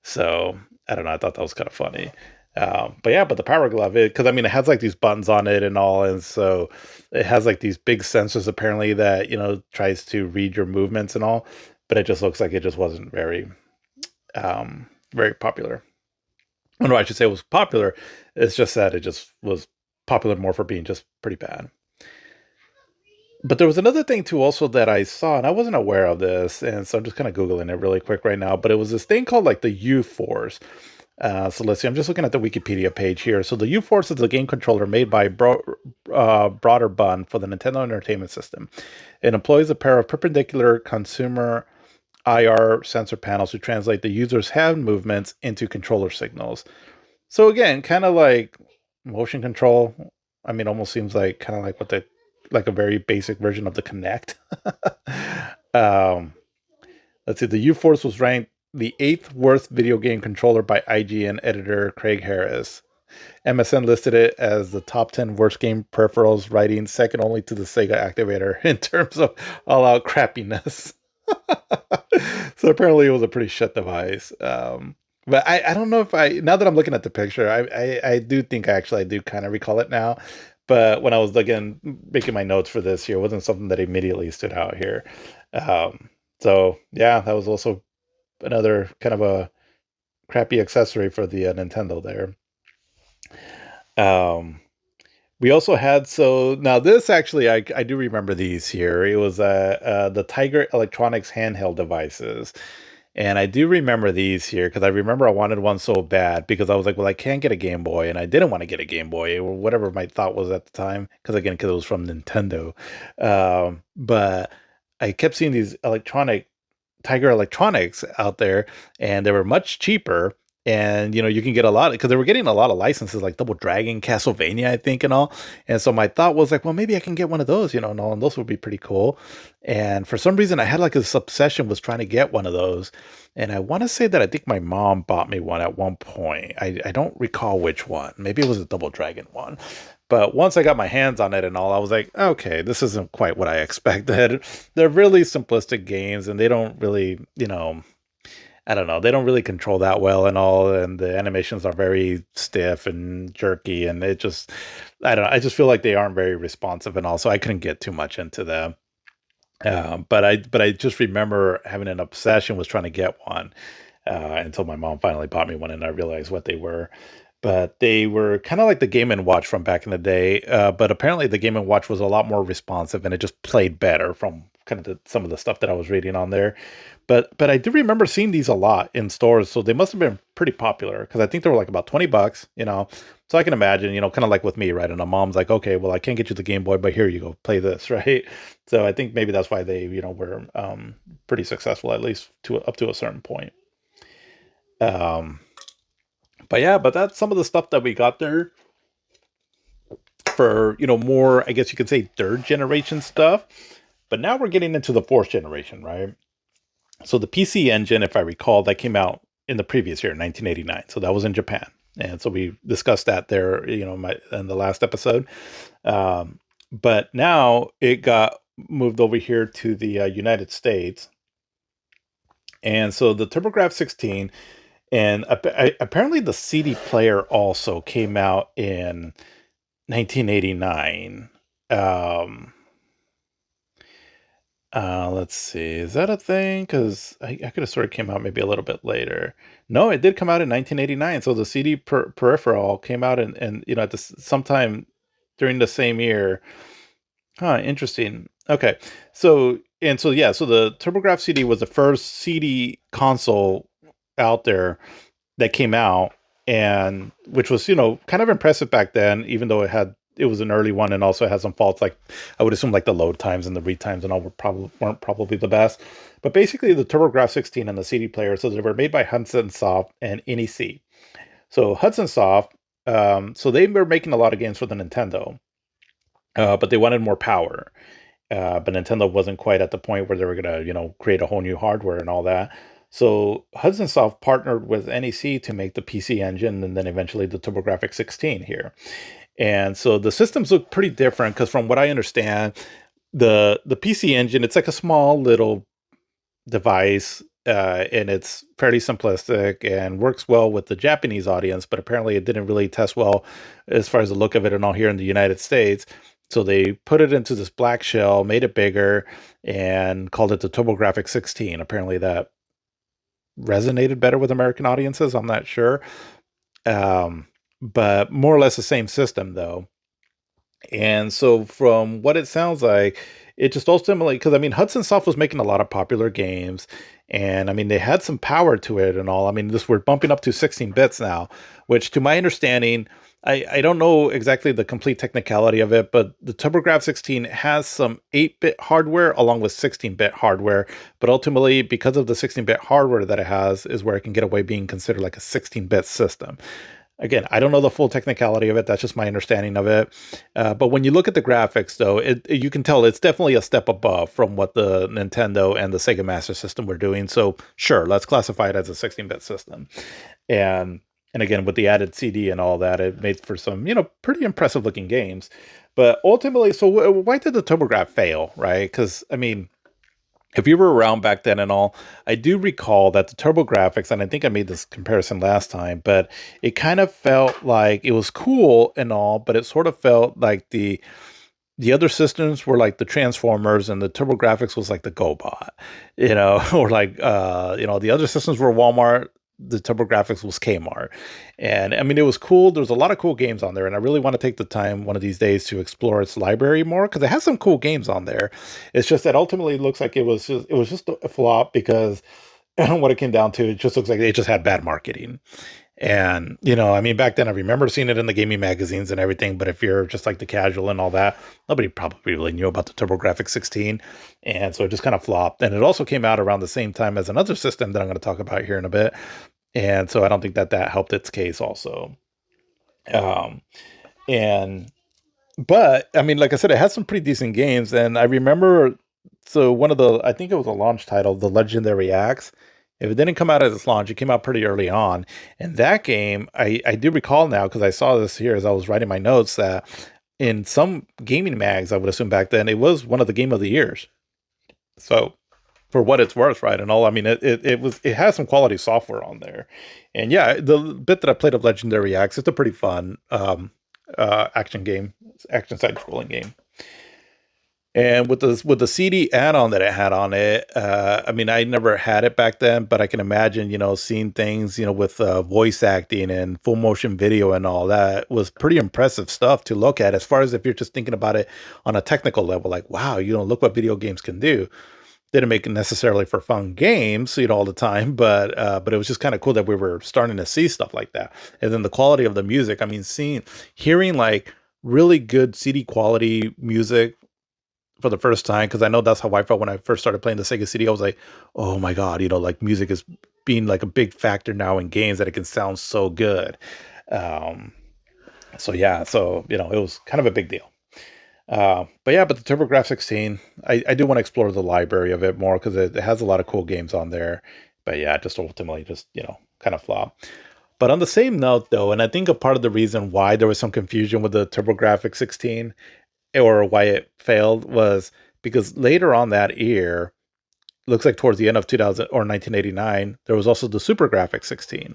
So I don't know. I thought that was kind of funny. But yeah, but the Power Glove, because I mean, it has like these buttons on it and all, and so it has like these big sensors apparently that tries to read your movements and all, but it just looks like it just wasn't very popular. Oh, no, I should say it was popular. It's just that it just was popular more for being just pretty bad. But there was another thing too, also, that I saw, and I wasn't aware of this, and so I'm just kind of googling it really quick right now. But it was this thing called like the U Force, So let's see. I'm just looking at the Wikipedia page here. So the U-Force is a game controller made by Broderbund for the Nintendo Entertainment System. It employs a pair of perpendicular consumer IR sensor panels to translate the user's hand movements into controller signals. So again, kind of like motion control. I mean, almost seems like kind of like what the like a very basic version of the Kinect. um, let's see. The U-Force was ranked the eighth worst video game controller by IGN editor Craig Harris. MSN listed it as the top 10 worst game peripherals, writing second only to the Sega Activator in terms of all-out crappiness. So apparently it was a pretty shit device. But I don't know if now that I'm looking at the picture, I do think I do kind of recall it now. But when I was looking, making my notes for this here, it wasn't something that immediately stood out here. So yeah, that was also another kind of a crappy accessory for the Nintendo there. Um, we also had so now this actually I do remember these here. It was the Tiger Electronics handheld devices. And I do remember these here because I remember I wanted one so bad because I was like, well, I can't get a Game Boy, and I didn't want to get a Game Boy or whatever my thought was at the time. Because it was from Nintendo. But I kept seeing these Tiger Electronics out there, and they were much cheaper. And you can get a lot because they were getting a lot of licenses like Double Dragon, Castlevania, I think, and all. And so my thought was like, well, maybe I can get one of those, and all, and those would be pretty cool. And for some reason, I had like this obsession was trying to get one of those. And I want to say that I think my mom bought me one at one point. I don't recall which one. Maybe it was a Double Dragon one. But once I got my hands on it and all, I was like, okay, this isn't quite what I expected. They're really simplistic games, and they don't really, I don't know, they don't really control that well and all, and the animations are very stiff and jerky, and I don't know, I just feel like they aren't very responsive and all, so I couldn't get too much into them. But I just remember having an obsession was trying to get one until my mom finally bought me one, and I realized what they were. But they were kind of like the Game and Watch from back in the day. But apparently, the Game and Watch was a lot more responsive, and it just played better from kind of some of the stuff that I was reading on there. But I do remember seeing these a lot in stores, so they must have been pretty popular because I think they were like about $20. So I can imagine, kind of like with me, right? And a mom's like, okay, well, I can't get you the Game Boy, but here you go, play this, right? So I think maybe that's why they, were pretty successful, at least to up to a certain point. Um, but yeah, but that's some of the stuff that we got there for, more, I guess you could say third generation stuff. But now we're getting into the fourth generation, right? So the PC Engine, if I recall, that came out in the previous year, 1989. So that was in Japan. And so we discussed that there, in the last episode. But now it got moved over here to the United States. And so the TurboGrafx 16 and apparently the CD player also came out in 1989. Let's see. Is that a thing? Because I could have sworn it came out maybe a little bit later. No, it did come out in 1989. So the CD peripheral came out and at sometime during the same year. Huh, interesting. Okay. So the TurboGrafx CD was the first CD console out there that came out, and which was kind of impressive back then, even though it was an early one and also had some faults, like I would assume like the load times and the read times and all weren't probably the best. But basically the TurboGrafx 16 and the CD player, so they were made by Hudson Soft and NEC. So Hudson Soft, so they were making a lot of games for the Nintendo, but they wanted more power. But Nintendo wasn't quite at the point where they were gonna, create a whole new hardware and all that. So Hudson Soft partnered with NEC to make the PC Engine and then eventually the TurboGrafx 16 here. And so the systems look pretty different because from what I understand, the PC Engine, it's like a small little device, and it's fairly simplistic and works well with the Japanese audience, but apparently it didn't really test well as far as the look of it and all here in the United States. So they put it into this black shell, made it bigger, and called it the TurboGrafx 16. Apparently that resonated better with American audiences. I'm not sure. But more or less the same system though. And so from what it sounds like, it just ultimately, because I mean, Hudson Soft was making a lot of popular games, and I mean, they had some power to it and all. I mean, this we're bumping up to 16 bits now, which, to my understanding, I don't know exactly the complete technicality of it, but the TurboGrafx 16 has some 8-bit hardware along with 16-bit hardware. But ultimately, because of the 16-bit hardware that it has, is where it can get away being considered like a 16-bit system. Again, I don't know the full technicality of it. That's just my understanding of it. But when you look at the graphics, though, you can tell it's definitely a step above from what the Nintendo and the Sega Master System were doing. So sure, let's classify it as a 16-bit system. And and again, with the added CD and all that, it made for some, pretty impressive looking games. But ultimately, so why did the TurboGrafx fail, right? Because I mean, if you were around back then and all, I do recall that the TurboGrafx, and I think I made this comparison last time, but it kind of felt like it was cool and all, but it sort of felt like the other systems were like the Transformers and the TurboGrafx was like the GoBot, or like the other systems were Walmart, the TurboGrafx was Kmart. And I mean, it was cool. There was a lot of cool games on there, and I really want to take the time one of these days to explore its library more because it has some cool games on there. It's just that ultimately it looks like it was just a flop because what it came down to, it just looks like they just had bad marketing. And, I mean, back then I remember seeing it in the gaming magazines and everything, but if you're just like the casual and all that, nobody probably really knew about the TurboGrafx 16. And so it just kind of flopped. And it also came out around the same time as another system that I'm going to talk about here in a bit. And so I don't think that helped its case also. Um, and but I mean, like I said, it has some pretty decent games, and I remember. So one of the, I think it was a launch title, The Legendary Axe. If it didn't come out at its launch, it came out pretty early on. And that game, I do recall now because I saw this here as I was writing my notes that in some gaming mags, I would assume back then, it was one of the game of the years. So for what it's worth, right? And all, I mean, it has some quality software on there. And yeah, the bit that I played of Legendary Axe, it's a pretty fun action game, action side scrolling game. And with the CD add-on that it had on it, I mean, I never had it back then, but I can imagine, seeing things, with voice acting and full motion video and all that was pretty impressive stuff to look at. As far as if you're just thinking about it on a technical level, like, wow, look what video games can do. Didn't make it necessarily for fun games, all the time, but it was just kind of cool that we were starting to see stuff like that. And then the quality of the music, I mean, hearing like really good CD quality music for the first time, because I know that's how I felt when I first started playing the Sega CD. I was like, oh my God, like music is being like a big factor now in games that it can sound so good. Um, so yeah, so it was kind of a big deal. But the TurboGrafx 16, I do want to explore the library of it more because it has a lot of cool games on there. But yeah, just ultimately just, kind of flop. But on the same note though, and I think a part of the reason why there was some confusion with the TurboGrafx 16 or why it failed was because later on that year, looks like towards the end of 2000 or 1989, there was also the SuperGrafx 16.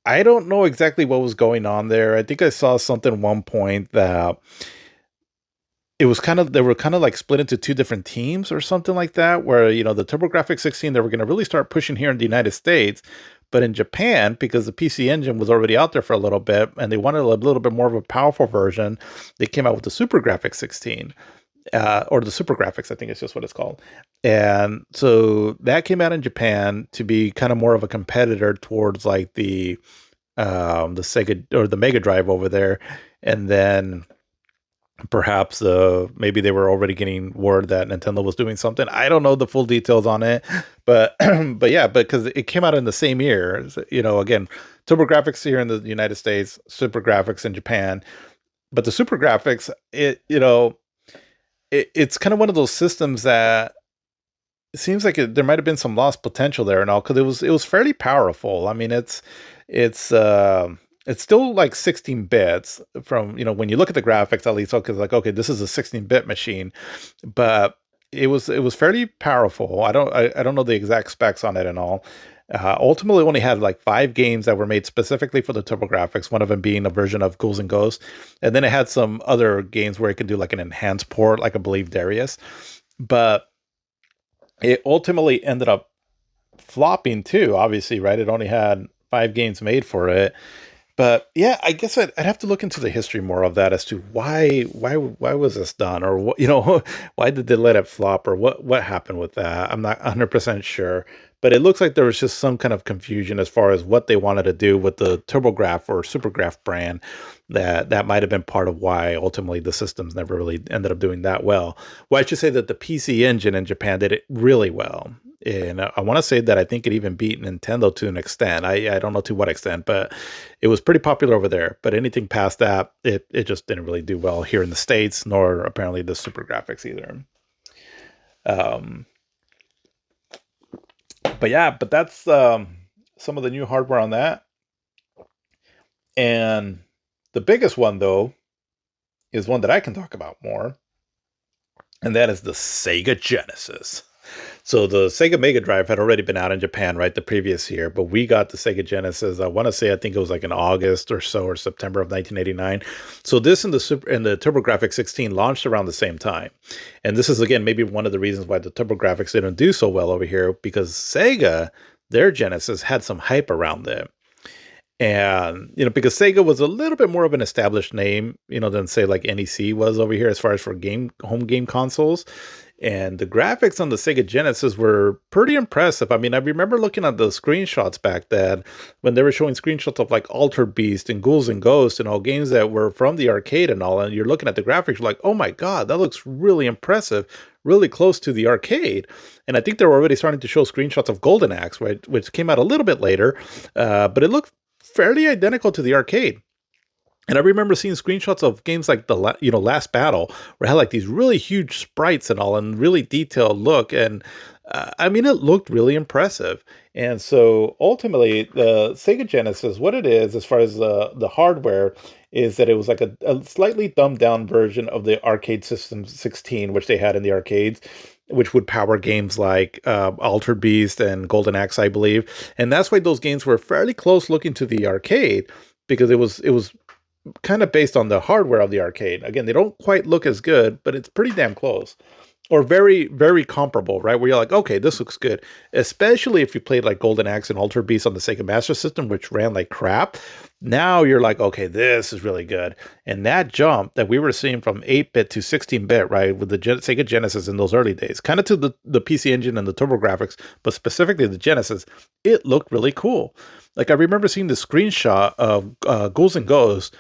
I don't know exactly what was going on there. I think I saw something at one point that it was they were kind of like split into two different teams or something like that, where, the TurboGrafx 16, they were going to really start pushing here in the United States. But in Japan, because the PC Engine was already out there for a little bit and they wanted a little bit more of a powerful version, they came out with the SuperGrafx 16, or the SuperGrafx, I think it's just what it's called. And so that came out in Japan to be kind of more of a competitor towards like the Sega or the Mega Drive over there. And then perhaps maybe they were already getting word that Nintendo was doing something. I don't know the full details on it, but but yeah, because it came out in the same year. Again, TurboGrafx here in the United States, SuperGrafx in Japan. But the SuperGrafx, it's kind of one of those systems that it seems like there might have been some lost potential there and all, because it was fairly powerful. I mean, it's it's still like 16 bits from, when you look at the graphics, at least, okay, it's like, okay, this is a 16-bit machine, but it was fairly powerful. I don't know the exact specs on it and all. Ultimately only had like 5 games that were made specifically for the TurboGrafx, one of them being a version of Ghouls and Ghosts. And then it had some other games where it could do like an enhanced port, like I believe Darius. But it ultimately ended up flopping too, obviously, right? It only had 5 games made for it. But yeah, I guess I'd have to look into the history more of that as to why was this done, or what, why did they let it flop, or what happened with that. I'm not 100% sure, but it looks like there was just some kind of confusion as far as what they wanted to do with the TurboGraf or SuperGraf brand. That might have been part of why ultimately the systems never really ended up doing that well. Well, I should say that the PC Engine in Japan did it really well. And I want to say that I think it even beat Nintendo to an extent. I don't know to what extent, but it was pretty popular over there. But anything past that, it just didn't really do well here in the States, nor apparently the Super Graphics either. Um, but yeah, but that's some of the new hardware on that. And the biggest one, though, is one that I can talk about more, and that is the Sega Genesis. So the Sega Mega Drive had already been out in Japan, right, the previous year, but we got the Sega Genesis. I want to say I think it was like in August or so, or September of 1989. So this and the TurboGrafx 16 launched around the same time, and this is again maybe one of the reasons why the TurboGrafx didn't do so well over here, because Sega, their Genesis had some hype around it. And, because Sega was a little bit more of an established name, than say like NEC was over here as far as for home game consoles. And the graphics on the Sega Genesis were pretty impressive. I mean, I remember looking at the screenshots back then when they were showing screenshots of like Altered Beast and Ghouls and Ghosts and all games that were from the arcade and all. And you're looking at the graphics, you're like, oh my God, that looks really impressive, really close to the arcade. And I think they were already starting to show screenshots of Golden Axe, right, which came out a little bit later, but it looked fairly identical to the arcade. And I remember seeing screenshots of games like Last Battle, where it had like these really huge sprites and all, and really detailed look. And I mean, it looked really impressive. And so ultimately, the Sega Genesis, what it is, as far as the hardware, is that it was like a slightly dumbed down version of the arcade system 16, which they had in the arcades, which would power games like Altered Beast and Golden Axe, I believe. And that's why those games were fairly close looking to the arcade, because it was kind of based on the hardware of the arcade. Again, they don't quite look as good, but it's pretty damn close. Or very, very comparable, right? Where you're like, okay, this looks good. Especially if you played like Golden Axe and Altered Beast on the Sega Master System, which ran like crap. Now you're like, okay, this is really good. And that jump that we were seeing from 8-bit to 16-bit, right, with the Sega Genesis in those early days, kind of to the PC Engine and the TurboGrafx, but specifically the Genesis, it looked really cool. Like I remember seeing the screenshot of Ghouls and Ghosts,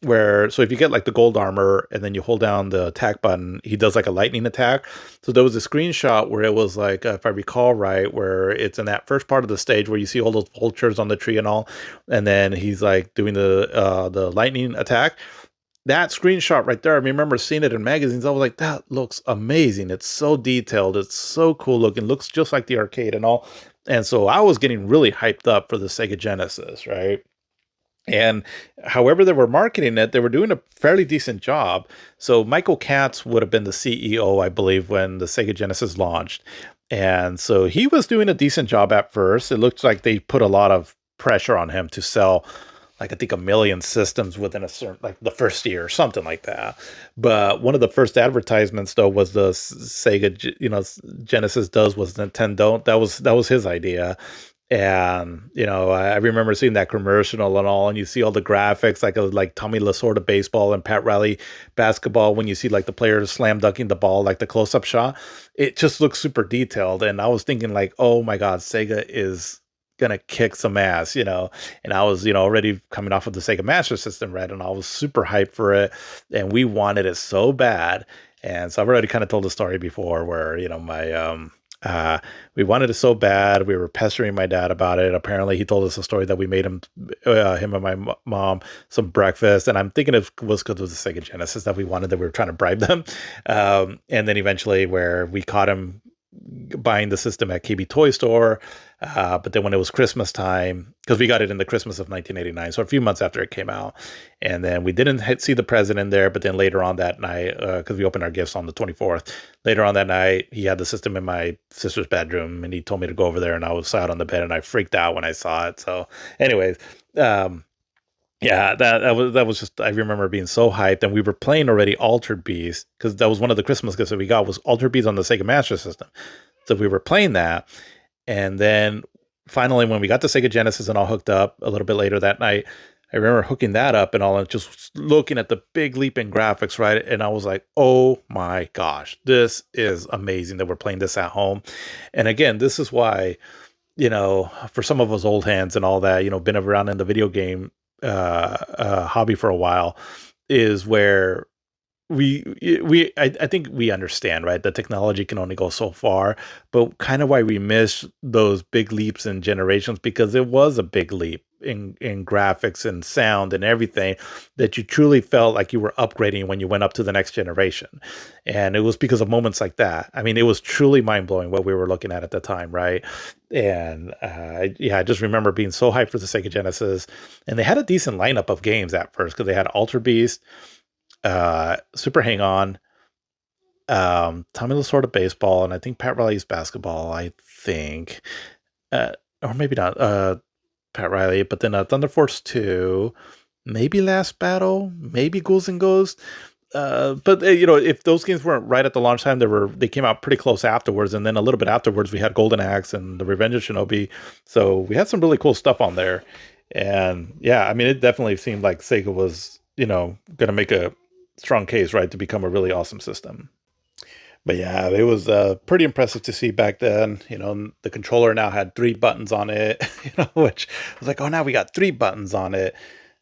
so if you get like the gold armor and then you hold down the attack button, he does like a lightning attack. So there was a screenshot where it was like, if I recall right, where it's in that first part of the stage where you see all those vultures on the tree and all, and then he's like doing the lightning attack. That screenshot right there, I remember seeing it in magazines. I was like, that looks amazing. It's so detailed. It's so cool looking. Looks just like the arcade and all. And so I was getting really hyped up for the Sega Genesis, right? And however they were marketing it, they were doing a fairly decent job. So Michael Katz would have been the CEO, I believe, when the Sega Genesis launched. And so he was doing a decent job at first. It looked like they put a lot of pressure on him to sell, like I think 1 million systems within a certain, like the first year or something like that. But one of the first advertisements though was the Sega, Genesis does was Nintendo. That was his idea. And I remember seeing that commercial and all, and you see all the graphics like Tommy Lasorda baseball and Pat Riley basketball. When you see like the players slam dunking the ball, like the close up shot, it just looks super detailed. And I was thinking like, oh my God, Sega is gonna kick some ass, And I was, already coming off of the Sega Master System, right? And I was super hyped for it, and we wanted it so bad. And so I've already kind of told the story before, where my we wanted it so bad. We were pestering my dad about it. Apparently, he told us a story that we made him and my mom some breakfast, and I'm thinking it was because it was the Sega Genesis that we wanted, that we were trying to bribe them. And then eventually, where we caught him buying the system at KB Toy Store, but then when it was Christmas time, because we got it in the Christmas of 1989, so a few months after it came out, and then we didn't see the present in there, but then later on that night, because we opened our gifts on the 24th, later on that night, he had the system in my sister's bedroom, and he told me to go over there, and I was sat on the bed, and I freaked out when I saw it. So anyways, yeah, that was just, I remember being so hyped, and we were playing already Altered Beast, because that was one of the Christmas gifts that we got, was Altered Beast on the Sega Master System. So we were playing that, and then finally when we got the Sega Genesis and all hooked up a little bit later that night, I remember hooking that up and all, and just looking at the big leap in graphics, right? And I was like, oh my gosh, this is amazing that we're playing this at home. And again, this is why, for some of us old hands and all that, been around in the video game hobby for a while, is where I think we understand, right? The technology can only go so far, but kind of why we miss those big leaps in generations, because it was a big leap in graphics and sound and everything, that you truly felt like you were upgrading when you went up to the next generation. And it was because of moments like that. I mean, it was truly mind blowing what we were looking at the time, right? And yeah, I just remember being so hyped for the Sega Genesis, and they had a decent lineup of games at first, because they had Alter Beast, Super Hang On, Tommy Lasorda baseball, and I think Pat Riley's basketball. I think, or maybe not. Pat Riley, but then Thunder Force 2, maybe Last Battle, maybe Ghouls and Ghosts. But if those games weren't right at the launch time, they came out pretty close afterwards, and then a little bit afterwards we had Golden Axe and The Revenge of Shinobi. So we had some really cool stuff on there. And yeah, I mean, it definitely seemed like Sega was, going to make a strong case, right, to become a really awesome system. But yeah, it was pretty impressive to see back then. The controller now had three buttons on it, which was like, oh, now we got three buttons on it.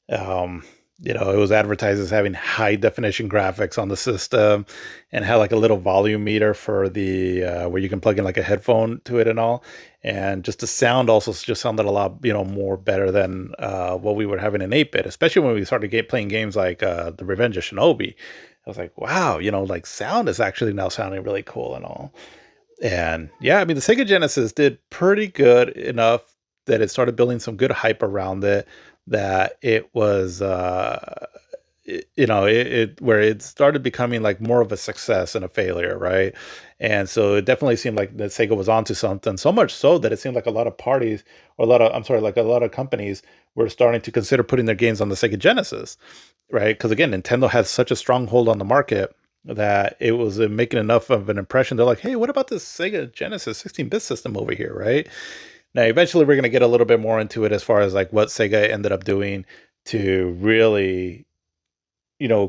Um, it was advertised as having high definition graphics on the system, and had like a little volume meter for the where you can plug in like a headphone to it and all. And just the sound also just sounded a lot, more better than what we were having in 8-bit, especially when we started playing games like The Revenge of Shinobi. I was like, wow, like sound is actually now sounding really cool and all. And yeah, I mean, the Sega Genesis did pretty good enough that it started building some good hype around it, that it was, where it started becoming like more of a success and a failure, right? And so it definitely seemed like that Sega was onto something, so much so that it seemed like a lot of parties, or I'm sorry, like a lot of companies were starting to consider putting their games on the Sega Genesis, right? Because again, Nintendo has such a stronghold on the market that it was making enough of an impression. They're like, hey, what about this Sega Genesis 16-bit system over here, right? Now, eventually, we're going to get a little bit more into it as far as like what Sega ended up doing to really,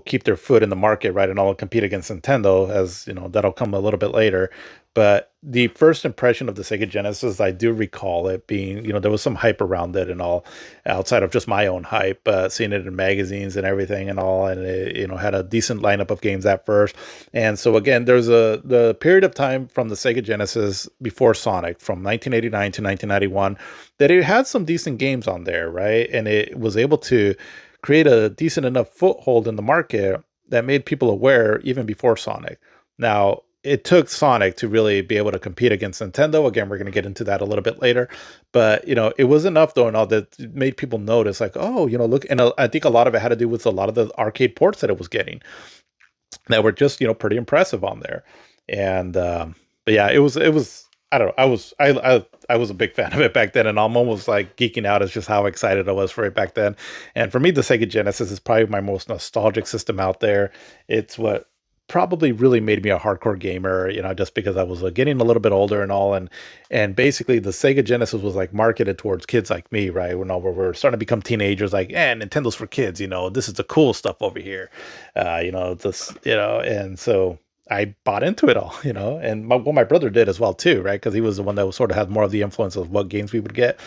keep their foot in the market, right, and all compete against Nintendo, as that'll come a little bit later. But the first impression of the Sega Genesis, I do recall it being, there was some hype around it and all, outside of just my own hype, seeing it in magazines and everything and all, and it, had a decent lineup of games at first. And so again, there's the period of time from the Sega Genesis before Sonic, from 1989 to 1991, that it had some decent games on there, right, and it was able to create a decent enough foothold in the market that made people aware even before Sonic. Now, it took Sonic to really be able to compete against Nintendo. Again, we're going to get into that a little bit later. But, it was enough, though, and all that made people notice, like, oh, look. And I think a lot of it had to do with a lot of the arcade ports that it was getting that were just, pretty impressive on there. And, but yeah, it was, I don't know. I was a big fan of it back then, and I'm almost like geeking out as just how excited I was for it back then. And for me, the Sega Genesis is probably my most nostalgic system out there. It's what probably really made me a hardcore gamer, just because I was getting a little bit older and all. And basically the Sega Genesis was like marketed towards kids like me, right? Where we're starting to become teenagers, like, Nintendo's for kids, this is the cool stuff over here. And so I bought into it all, and my brother did as well too, right? Because he was the one that was sort of had more of the influence of what games we would get.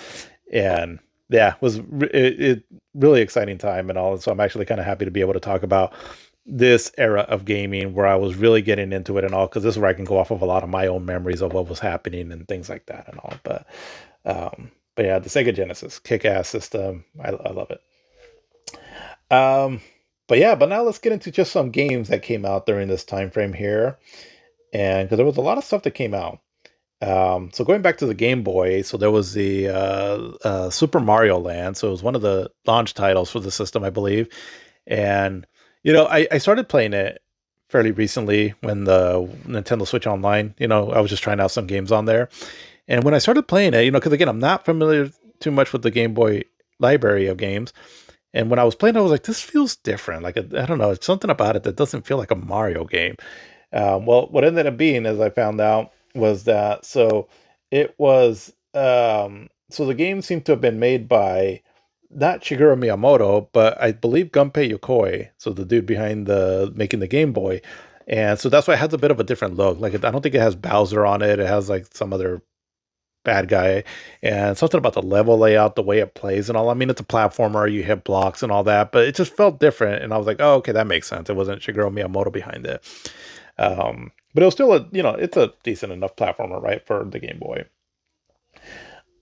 And yeah, it really exciting time and all. And so I'm actually kind of happy to be able to talk about this era of gaming where I was really getting into it and all, because this is where I can go off of a lot of my own memories of what was happening and things like that and all. But yeah, the Sega Genesis, kick-ass system. I love it. Um, but now let's get into just some games that came out during this time frame here, and because there was a lot of stuff that came out. So going back to the Game Boy, so there was the Super Mario Land. So it was one of the launch titles for the system, I believe. And I started playing it fairly recently when the Nintendo Switch Online. I was just trying out some games on there, and when I started playing it, because again, I'm not familiar too much with the Game Boy library of games. And when I was playing, I was like, this feels different. Like, I don't know, it's something about it that doesn't feel like a Mario game. Well, what ended up being, as I found out, was that it was so the game seemed to have been made by not Shigeru Miyamoto, but I believe Gunpei Yokoi, so the dude behind the making the Game Boy. And so that's why it has a bit of a different look. Like I don't think it has Bowser on it. It has like some other bad guy, and something about the level layout, the way it plays and all. I mean, it's a platformer, you hit blocks and all that, but it just felt different. And I was like, oh, okay, that makes sense. It wasn't Shigeru Miyamoto behind it. But it was still it's a decent enough platformer, right, for the Game Boy.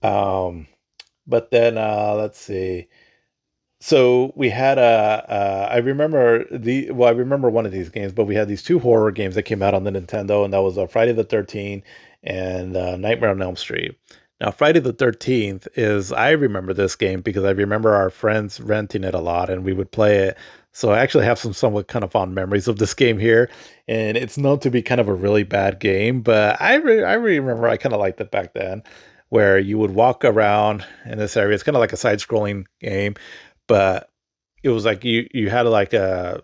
Um, but then let's see. So we had I remember one of these games, but we had these two horror games that came out on the Nintendo, and that was Friday the 13th and Nightmare on Elm Street. Now, Friday the 13th is, I remember this game because I remember our friends renting it a lot and we would play it. So I actually have some somewhat kind of fond memories of this game here. And it's known to be kind of a really bad game, but I remember I kind of liked it back then, where you would walk around in this area. It's kind of like a side scrolling game, but it was like you had like a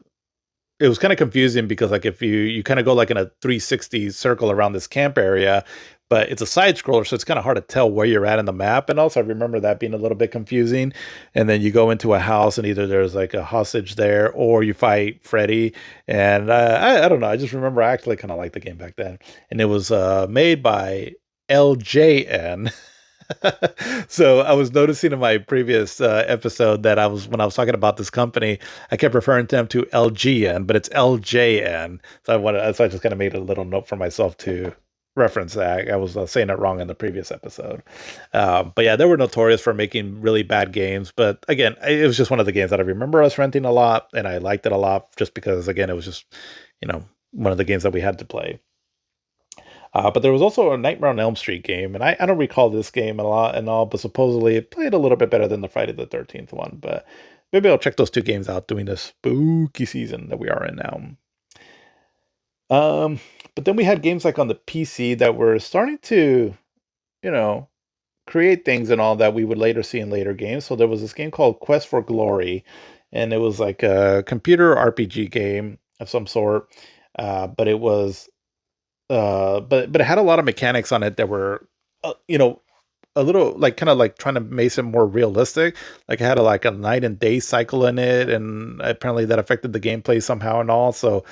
it was kind of confusing because like if you kind of go like in a 360 circle around this camp area, but it's a side scroller, so it's kind of hard to tell where you're at in the map. And also I remember that being a little bit confusing. And then you go into a house and either there's like a hostage there or you fight Freddy. And I don't know, I just remember I actually kind of liked the game back then. And it was made by LJN. So I was noticing in my previous episode that when I was talking about this company, I kept referring to them to LGN, but it's LJN. So I just kind of made a little note for myself to reference that. I was saying it wrong in the previous episode. But yeah, they were notorious for making really bad games. But again, it was just one of the games that I remember us renting a lot, and I liked it a lot just because, again, it was just, one of the games that we had to play. But there was also a Nightmare on Elm Street game, and I don't recall this game a lot and all, but supposedly it played a little bit better than the Friday the 13th one. But maybe I'll check those two games out during this spooky season that we are in now. Um, but then we had games like on the PC that were starting to, you know, create things and all that we would later see in later games. So there was this game called Quest for Glory, and it was like a computer RPG game of some sort. But it was but it had a lot of mechanics on it that were, a little like kind of like trying to make it more realistic. Like it had like a night and day cycle in it, and apparently that affected the gameplay somehow and all. So,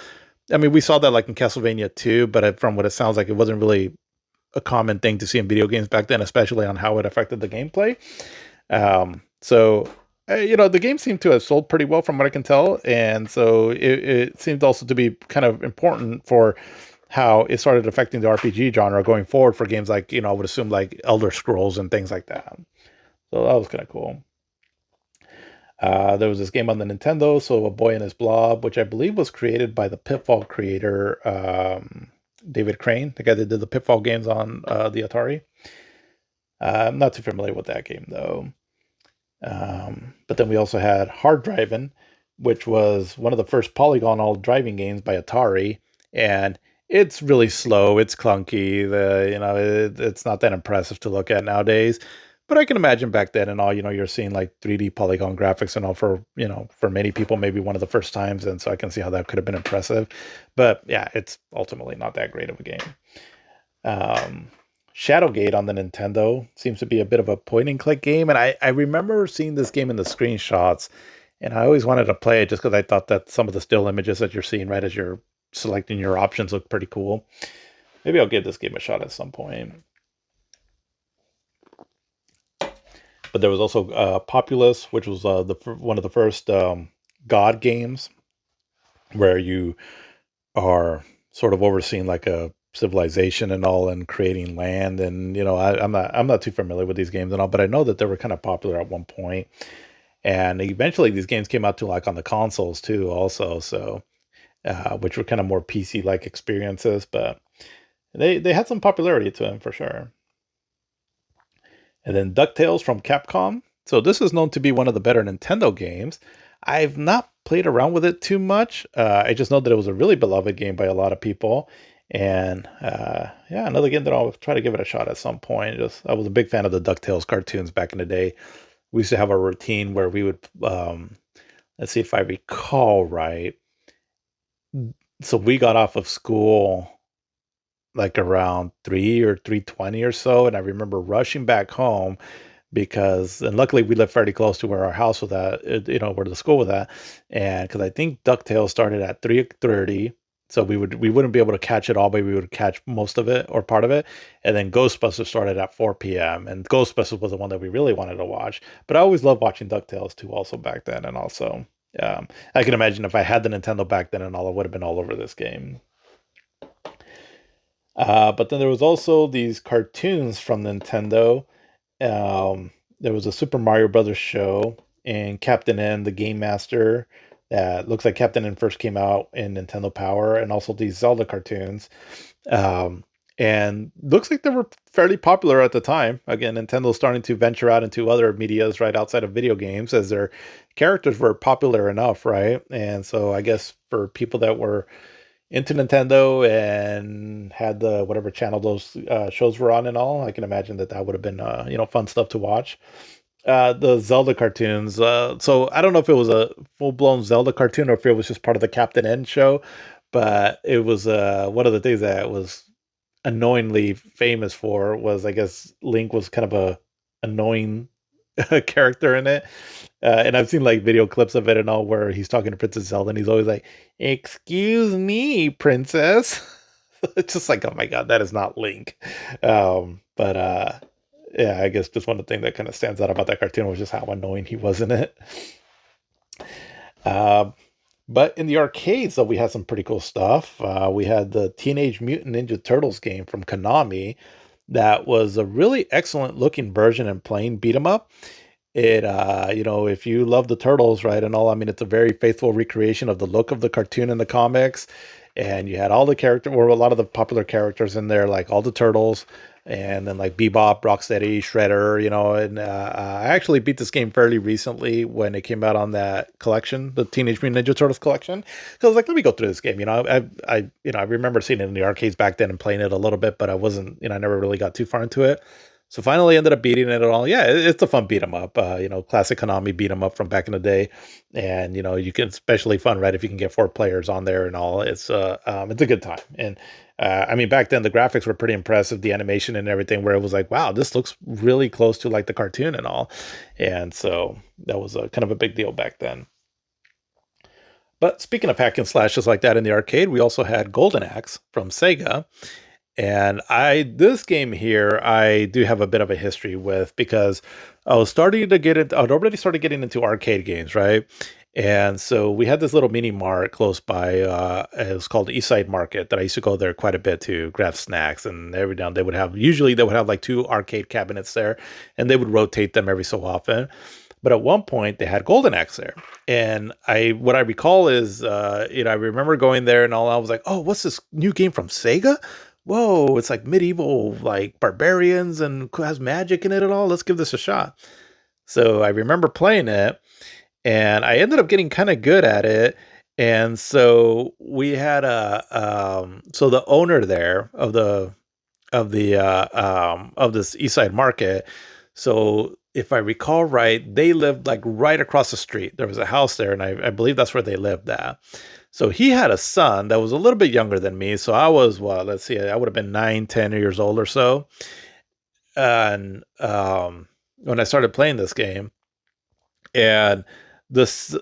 I mean, we saw that like in Castlevania 2, but from what it sounds like, it wasn't really a common thing to see in video games back then, especially on how it affected the gameplay. So. The game seemed to have sold pretty well from what I can tell. And so it seemed also to be kind of important for how it started affecting the RPG genre going forward for games like, I would assume like Elder Scrolls and things like that. So that was kind of cool. There was this game on the Nintendo, so A Boy and His Blob, which I believe was created by the Pitfall creator, David Crane, the guy that did the Pitfall games on the Atari. I'm not too familiar with that game though. But then we also had Hard Driving, which was one of the first polygonal driving games by Atari, and it's really slow. It's clunky. It's not that impressive to look at nowadays. But I can imagine back then and all, you're seeing like 3D polygon graphics and all for many people, maybe one of the first times. And so I can see how that could have been impressive. But yeah, it's ultimately not that great of a game. Um, Shadowgate on the Nintendo seems to be a bit of a point and click game. And I remember seeing this game in the screenshots, and I always wanted to play it just because I thought that some of the still images that you're seeing right as you're selecting your options look pretty cool. Maybe I'll give this game a shot at some point. But there was also Populous, which was one of the first God games where you are sort of overseeing like a civilization and all and creating land. And I'm not too familiar with these games and all, but I know that they were kind of popular at one point. And eventually these games came out to like on the consoles too also, so which were kind of more PC like experiences, but they had some popularity to them for sure. And then DuckTales from Capcom. So this is known to be one of the better Nintendo games. I've not played around with it too much. I just know that it was a really beloved game by a lot of people. And yeah, another game that I'll try to give it a shot at some point. I was a big fan of the DuckTales cartoons back in the day. We used to have a routine where we would, let's see if I recall right. So we got off of school like around 3 or 3:20 or so, and I remember rushing back home because and luckily we live fairly close to where our house was at, where the school was at, and because I think DuckTales started at 3:30, so we wouldn't be able to catch it all, but we would catch most of it or part of it, and then Ghostbusters started at 4 p.m. and Ghostbusters was the one that we really wanted to watch. But I always loved watching DuckTales too, also back then, and also I can imagine if I had the Nintendo back then and all, I would have been all over this game. But then there was also these cartoons from Nintendo. There was a Super Mario Brothers show and Captain N, the Game Master. That looks like Captain N first came out in Nintendo Power, and also these Zelda cartoons. Um, and looks like they were fairly popular at the time. Again, Nintendo's starting to venture out into other medias right outside of video games as their characters were popular enough, right? And so I guess for people that were into Nintendo and had the whatever channel those shows were on and all, I can imagine that that would have been fun stuff to watch. The Zelda cartoons. So I don't know if it was a full blown Zelda cartoon or if it was just part of the Captain N show, but it was one of the things that was annoyingly famous for was, I guess, Link was kind of a annoying character in it. And I've seen like video clips of it and all where he's talking to Princess Zelda and he's always like, "Excuse me, princess." It's just like, oh my god, that is not Link. But yeah, I guess just one of the things that kind of stands out about that cartoon was just how annoying he was in it. Uh, but in the arcades, though, we had some pretty cool stuff. We had the Teenage Mutant Ninja Turtles game from Konami that was a really excellent looking version and playing beat 'em up. If you love the turtles, right, and all, I mean, it's a very faithful recreation of the look of the cartoon in the comics, and you had all the character or a lot of the popular characters in there, like all the turtles, and then like Bebop, Rocksteady, Shredder, and I actually beat this game fairly recently when it came out on that collection, the Teenage Mutant Ninja Turtles collection. So I was like, let me go through this game. I remember seeing it in the arcades back then and playing it a little bit, but I wasn't, I never really got too far into it. So finally ended up beating it all. Yeah, it's a fun beat 'em up. Classic Konami beat 'em up from back in the day, and you can especially fun, right, if you can get four players on there and all. It's a good time. And I mean, back then the graphics were pretty impressive, the animation and everything, where it was like, wow, this looks really close to like the cartoon and all. And so that was a kind of a big deal back then. But speaking of hack and slashes like that in the arcade, we also had Golden Axe from Sega, and this game here, I do have a bit of a history with because I'd already started getting into arcade games, right? And so we had this little mini mart close by. It was called Eastside Market that I used to go there quite a bit to grab snacks. And every now and usually they would have like two arcade cabinets there, and they would rotate them every so often. But at one point they had Golden Axe there. And what I recall is, I remember going there and all. I was like, oh, what's this new game from Sega? Whoa, it's like medieval, like barbarians and has magic in it at all. Let's give this a shot. So I remember playing it and I ended up getting kind of good at it. And so we had so the owner there of this East Side Market. So if I recall right, they lived like right across the street. There was a house there, and I believe that's where they lived at. So he had a son that was a little bit younger than me. So I was, well, let's see, I would have been 9, 10 years old or so. And when I started playing this game, and because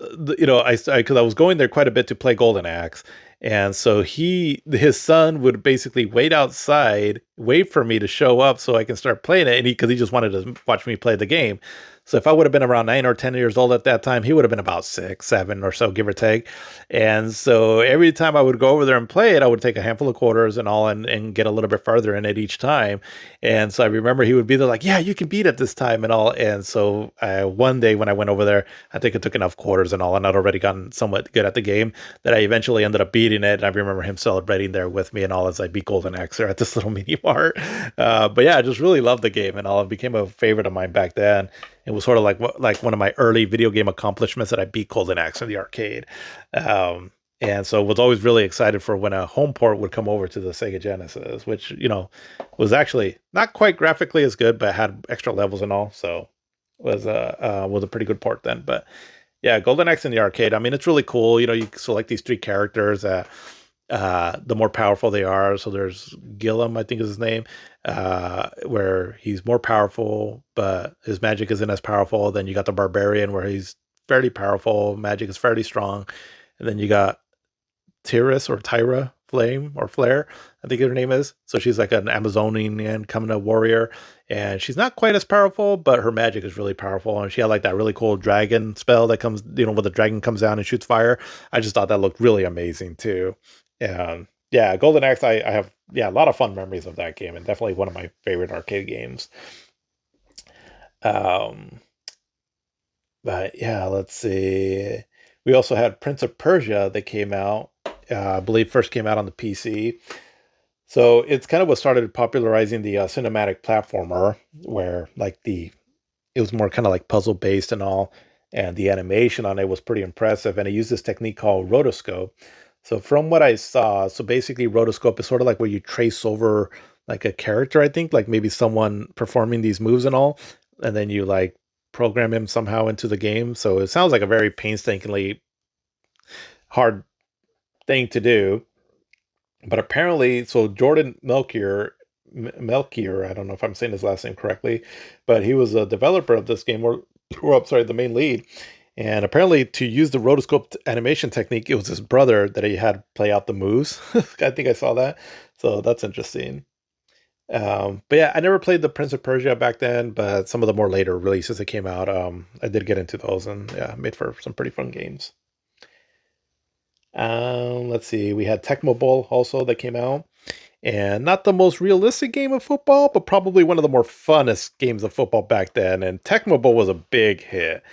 I was going there quite a bit to play Golden Axe, and so his son would basically wait outside, wait for me to show up so I can start playing it, and because he just wanted to watch me play the game. So if I would have been around 9 or 10 years old at that time, he would have been about 6, 7 or so, give or take. And so every time I would go over there and play it, I would take a handful of quarters and all, and get a little bit farther in it each time. And so I remember he would be there like, yeah, you can beat it this time and all. And so one day when I went over there, I think I took enough quarters and all, and I'd already gotten somewhat good at the game that I eventually ended up beating it. And I remember him celebrating there with me and all as I beat Golden Axe there at this little mini mart. But yeah, I just really loved the game and all. It became a favorite of mine back then. It was sort of like one of my early video game accomplishments that I beat Golden Axe in the arcade. And so was always really excited for when a home port would come over to the Sega Genesis, which, was actually not quite graphically as good, but had extra levels and all. So was a pretty good port then. But yeah, Golden Axe in the arcade. I mean, it's really cool. You select these three characters. the more powerful they are. So there's Gillum, I think is his name, where he's more powerful, but his magic isn't as powerful. Then you got the Barbarian, where he's fairly powerful, magic is fairly strong. And then you got Tyrus or Tyra Flame or Flare, I think her name is. So she's like an Amazonian coming a warrior, and she's not quite as powerful, but her magic is really powerful. And she had like that really cool dragon spell that comes, where the dragon comes down and shoots fire. I just thought that looked really amazing too. And yeah, Golden Axe, I have a lot of fun memories of that game, and definitely one of my favorite arcade games. Um, but yeah, let's see. We also had Prince of Persia that came out. I believe first came out on the PC. So it's kind of what started popularizing the cinematic platformer, where like it was more kind of like puzzle based and all, and the animation on it was pretty impressive. And it used this technique called rotoscope. So from what I saw, so basically rotoscope is sort of like where you trace over like a character, I think, like maybe someone performing these moves and all, and then you like program him somehow into the game. So it sounds like a very painstakingly hard thing to do. But apparently, so Jordan Melchior, I don't know if I'm saying his last name correctly, but he was a developer of this game, or I'm sorry, the main lead. And apparently, to use the rotoscope animation technique, it was his brother that he had play out the moves. I think I saw that, so that's interesting. But yeah, I never played the Prince of Persia back then, but some of the more later releases that came out, I did get into those, and yeah, made for some pretty fun games. Let's see, we had Tecmo Bowl also that came out, and not the most realistic game of football, but probably one of the more funnest games of football back then. And Tecmo Bowl was a big hit.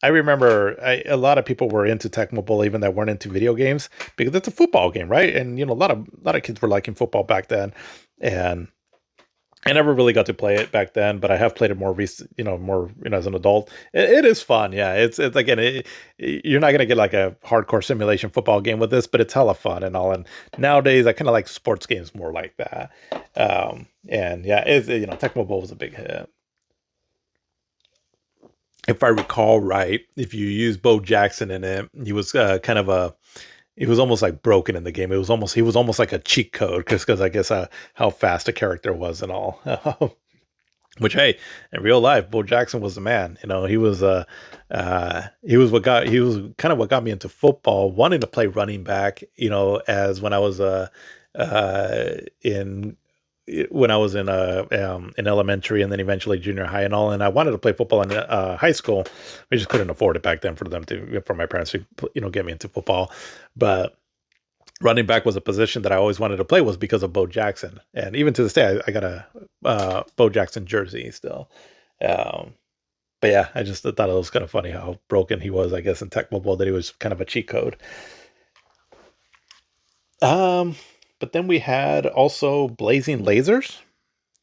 I remember a lot of people were into Tecmo Bowl, even that weren't into video games, because it's a football game, right? And a lot of kids were liking football back then, and I never really got to play it back then, but I have played it more recent, as an adult. It is fun, yeah. It's again, you're not gonna get like a hardcore simulation football game with this, but it's hella fun and all. And nowadays, I kind of like sports games more like that. And yeah, Tecmo Bowl was a big hit. If I recall right, if you use Bo Jackson in it, he was kind of a he was almost like broken in the game. He was almost like a cheat code because I guess how fast a character was and all. Which hey, in real life, Bo Jackson was the man. He was kind of what got me into football, wanting to play running back. As in when I was in elementary and then eventually junior high and all, and I wanted to play football in high school. We just couldn't afford it back then for my parents to get me into football, but running back was a position that I always wanted to play was because of Bo Jackson. And even to this day, I got a Bo Jackson jersey still. Um, but yeah, I just thought it was kind of funny how broken he was, I guess, in Tecmo Bowl, that he was kind of a cheat code. Um, but then we had also Blazing Lasers.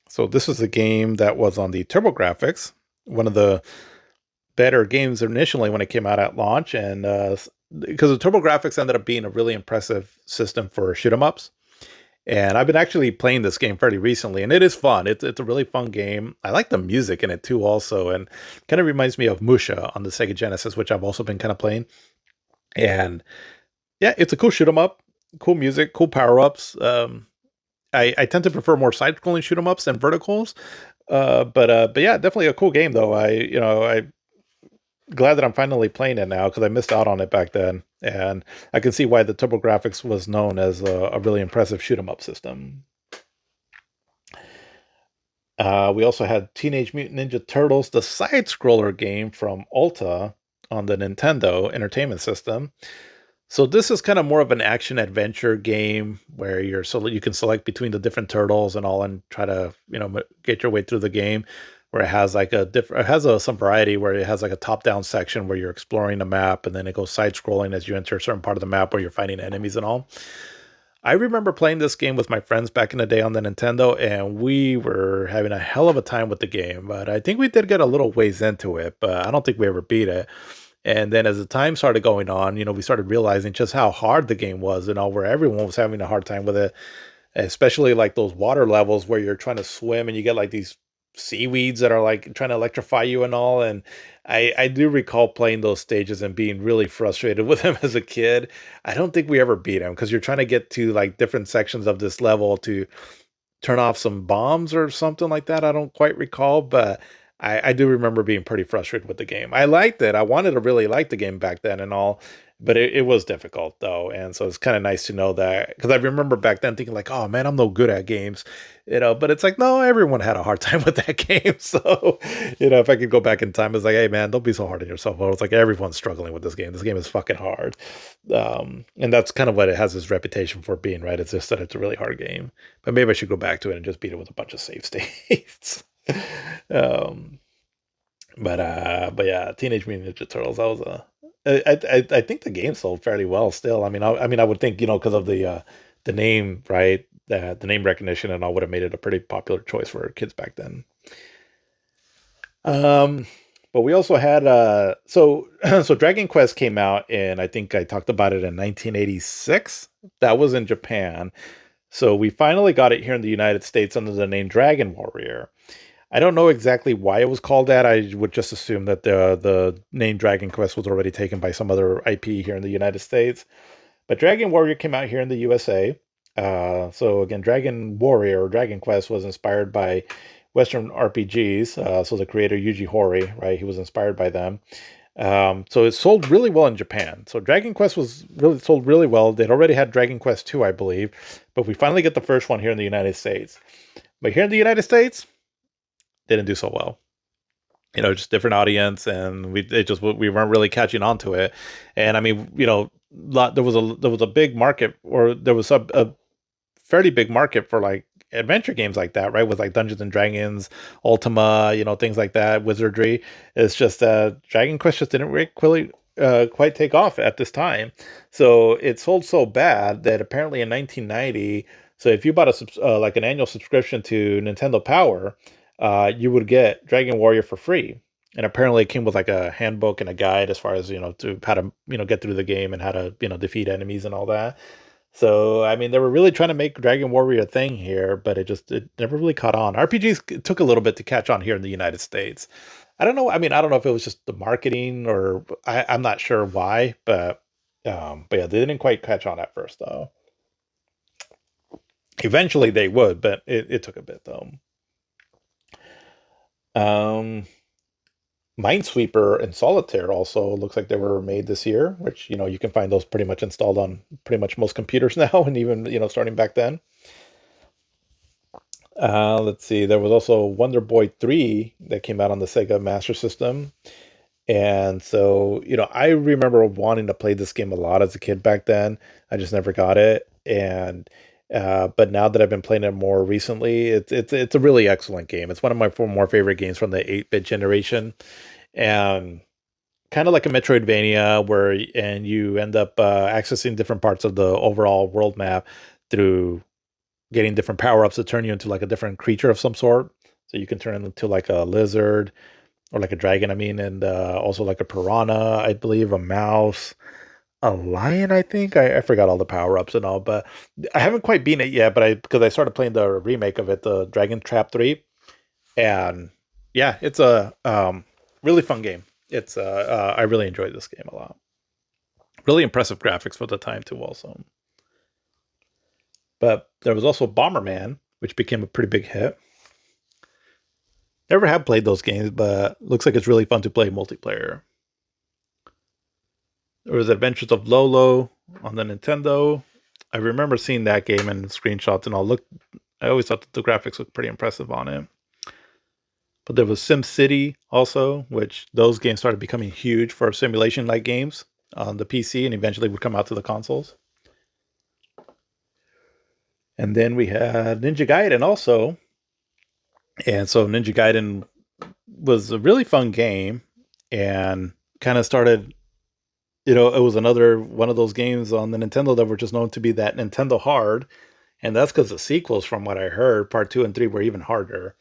So this is a game that was on the TurboGrafx, one of the better games initially when it came out at launch, and because the TurboGrafx ended up being a really impressive system for shoot 'em ups. And I've been actually playing this game fairly recently, and it is fun. It's a really fun game. I like the music in it too, also, and kind of reminds me of Musha on the Sega Genesis, which I've also been kind of playing. And yeah, it's a cool shoot 'em up, cool music, cool power ups. I tend to prefer more side scrolling shoot 'em ups than verticals. But yeah, definitely a cool game though. I glad that I'm finally playing it now because I missed out on it back then, and I can see why the TurboGrafx was known as a really impressive shoot 'em up system. We also had Teenage Mutant Ninja Turtles, the side scroller game from Ulta on the Nintendo Entertainment System. So this is kind of more of an action adventure game where you can select between the different turtles and all, and try to get your way through the game. Where it has like some variety, where it has like a top down section where you're exploring the map, and then it goes side scrolling as you enter a certain part of the map where you're fighting enemies and all. I remember playing this game with my friends back in the day on the Nintendo, and we were having a hell of a time with the game. But I think we did get a little ways into it, but I don't think we ever beat it. And then as the time started going on, we started realizing just how hard the game was and all, where everyone was having a hard time with it, especially like those water levels where you're trying to swim and you get like these seaweeds that are like trying to electrify you and all. And I do recall playing those stages and being really frustrated with him as a kid. I don't think we ever beat him because you're trying to get to like different sections of this level to turn off some bombs or something like that. I don't quite recall, but I do remember being pretty frustrated with the game. I liked it. I wanted to really like the game back then and all, but it was difficult though. And so it's kind of nice to know that because I remember back then thinking like, oh man, I'm no good at games, but it's like, no, everyone had a hard time with that game. So, if I could go back in time, it's like, hey man, don't be so hard on yourself. It's like everyone's struggling with this game. This game is fucking hard. And that's kind of what it has this reputation for being, right? It's just that it's a really hard game. But maybe I should go back to it and just beat it with a bunch of save states. um, but yeah, Teenage Mutant Ninja Turtles. That was a. I think the game sold fairly well still. I would think because of the name, right? The name recognition and all would have made it a pretty popular choice for kids back then. Um, but we also had so Dragon Quest came out, and I think I talked about it in 1986. That was in Japan. So we finally got it here in the United States under the name Dragon Warrior. I don't know exactly why it was called that. I would just assume that the name Dragon Quest was already taken by some other IP here in the United States. But Dragon Warrior came out here in the USA. So again, Dragon Warrior or Dragon Quest was inspired by Western RPGs. So the creator Yuji Horii, right? He was inspired by them. So it sold really well in Japan. So Dragon Quest was really sold really well. They'd already had Dragon Quest 2, I believe, but we finally get the first one here in the United States. But here in the United States, they didn't do so well. Just different audience, and we weren't really catching on to it. And I mean, there was a big market, or there was a fairly big market for like adventure games like that, right? With like Dungeons and Dragons, Ultima, things like that, Wizardry. It's just Dragon Quest just didn't really quite take off at this time. So it sold so bad that apparently in 1990, so if you bought like an annual subscription to Nintendo Power, you would get Dragon Warrior for free. And apparently it came with like a handbook and a guide as far as, to how to, get through the game and how to, defeat enemies and all that. So, I mean, they were really trying to make Dragon Warrior a thing here, but it never really caught on. RPGs took a little bit to catch on here in the United States. I don't know. I mean, I don't know if it was just the marketing or I'm not sure why, but yeah, they didn't quite catch on at first though. Eventually they would, but it took a bit though. Um, Minesweeper and Solitaire also looks like they were made this year, which you can find those pretty much installed on pretty much most computers now, and even starting back then. Let's see, there was also Wonder Boy 3 that came out on the Sega Master System. And so, I remember wanting to play this game a lot as a kid back then. I just never got it. And but now that I've been playing it more recently, it's a really excellent game. It's one of my four more favorite games from the 8-bit generation. And kind of like a Metroidvania and you end up accessing different parts of the overall world map through getting different power-ups that turn you into like a different creature of some sort. So you can turn into like a lizard or like a dragon, I mean, and also like a piranha, I believe, a mouse, a lion, I think. I forgot all the power-ups and all, but I haven't quite beaten it yet, but because I started playing the remake of it, the Dragon Trap 3. And yeah, it's a really fun game. I really enjoyed this game a lot. Really impressive graphics for the time too, also. But there was also Bomberman, which became a pretty big hit. Never have played those games, but looks like it's really fun to play multiplayer. There was Adventures of Lolo on the Nintendo. I remember seeing that game and screenshots and all. I always thought that the graphics looked pretty impressive on it. But there was SimCity also, which those games started becoming huge for simulation-like games on the PC and eventually would come out to the consoles. And then we had Ninja Gaiden also. And so Ninja Gaiden was a really fun game and kind of started, it was another one of those games on the Nintendo that were just known to be that Nintendo hard. And that's because the sequels, from what I heard, part 2 and 3 were even harder.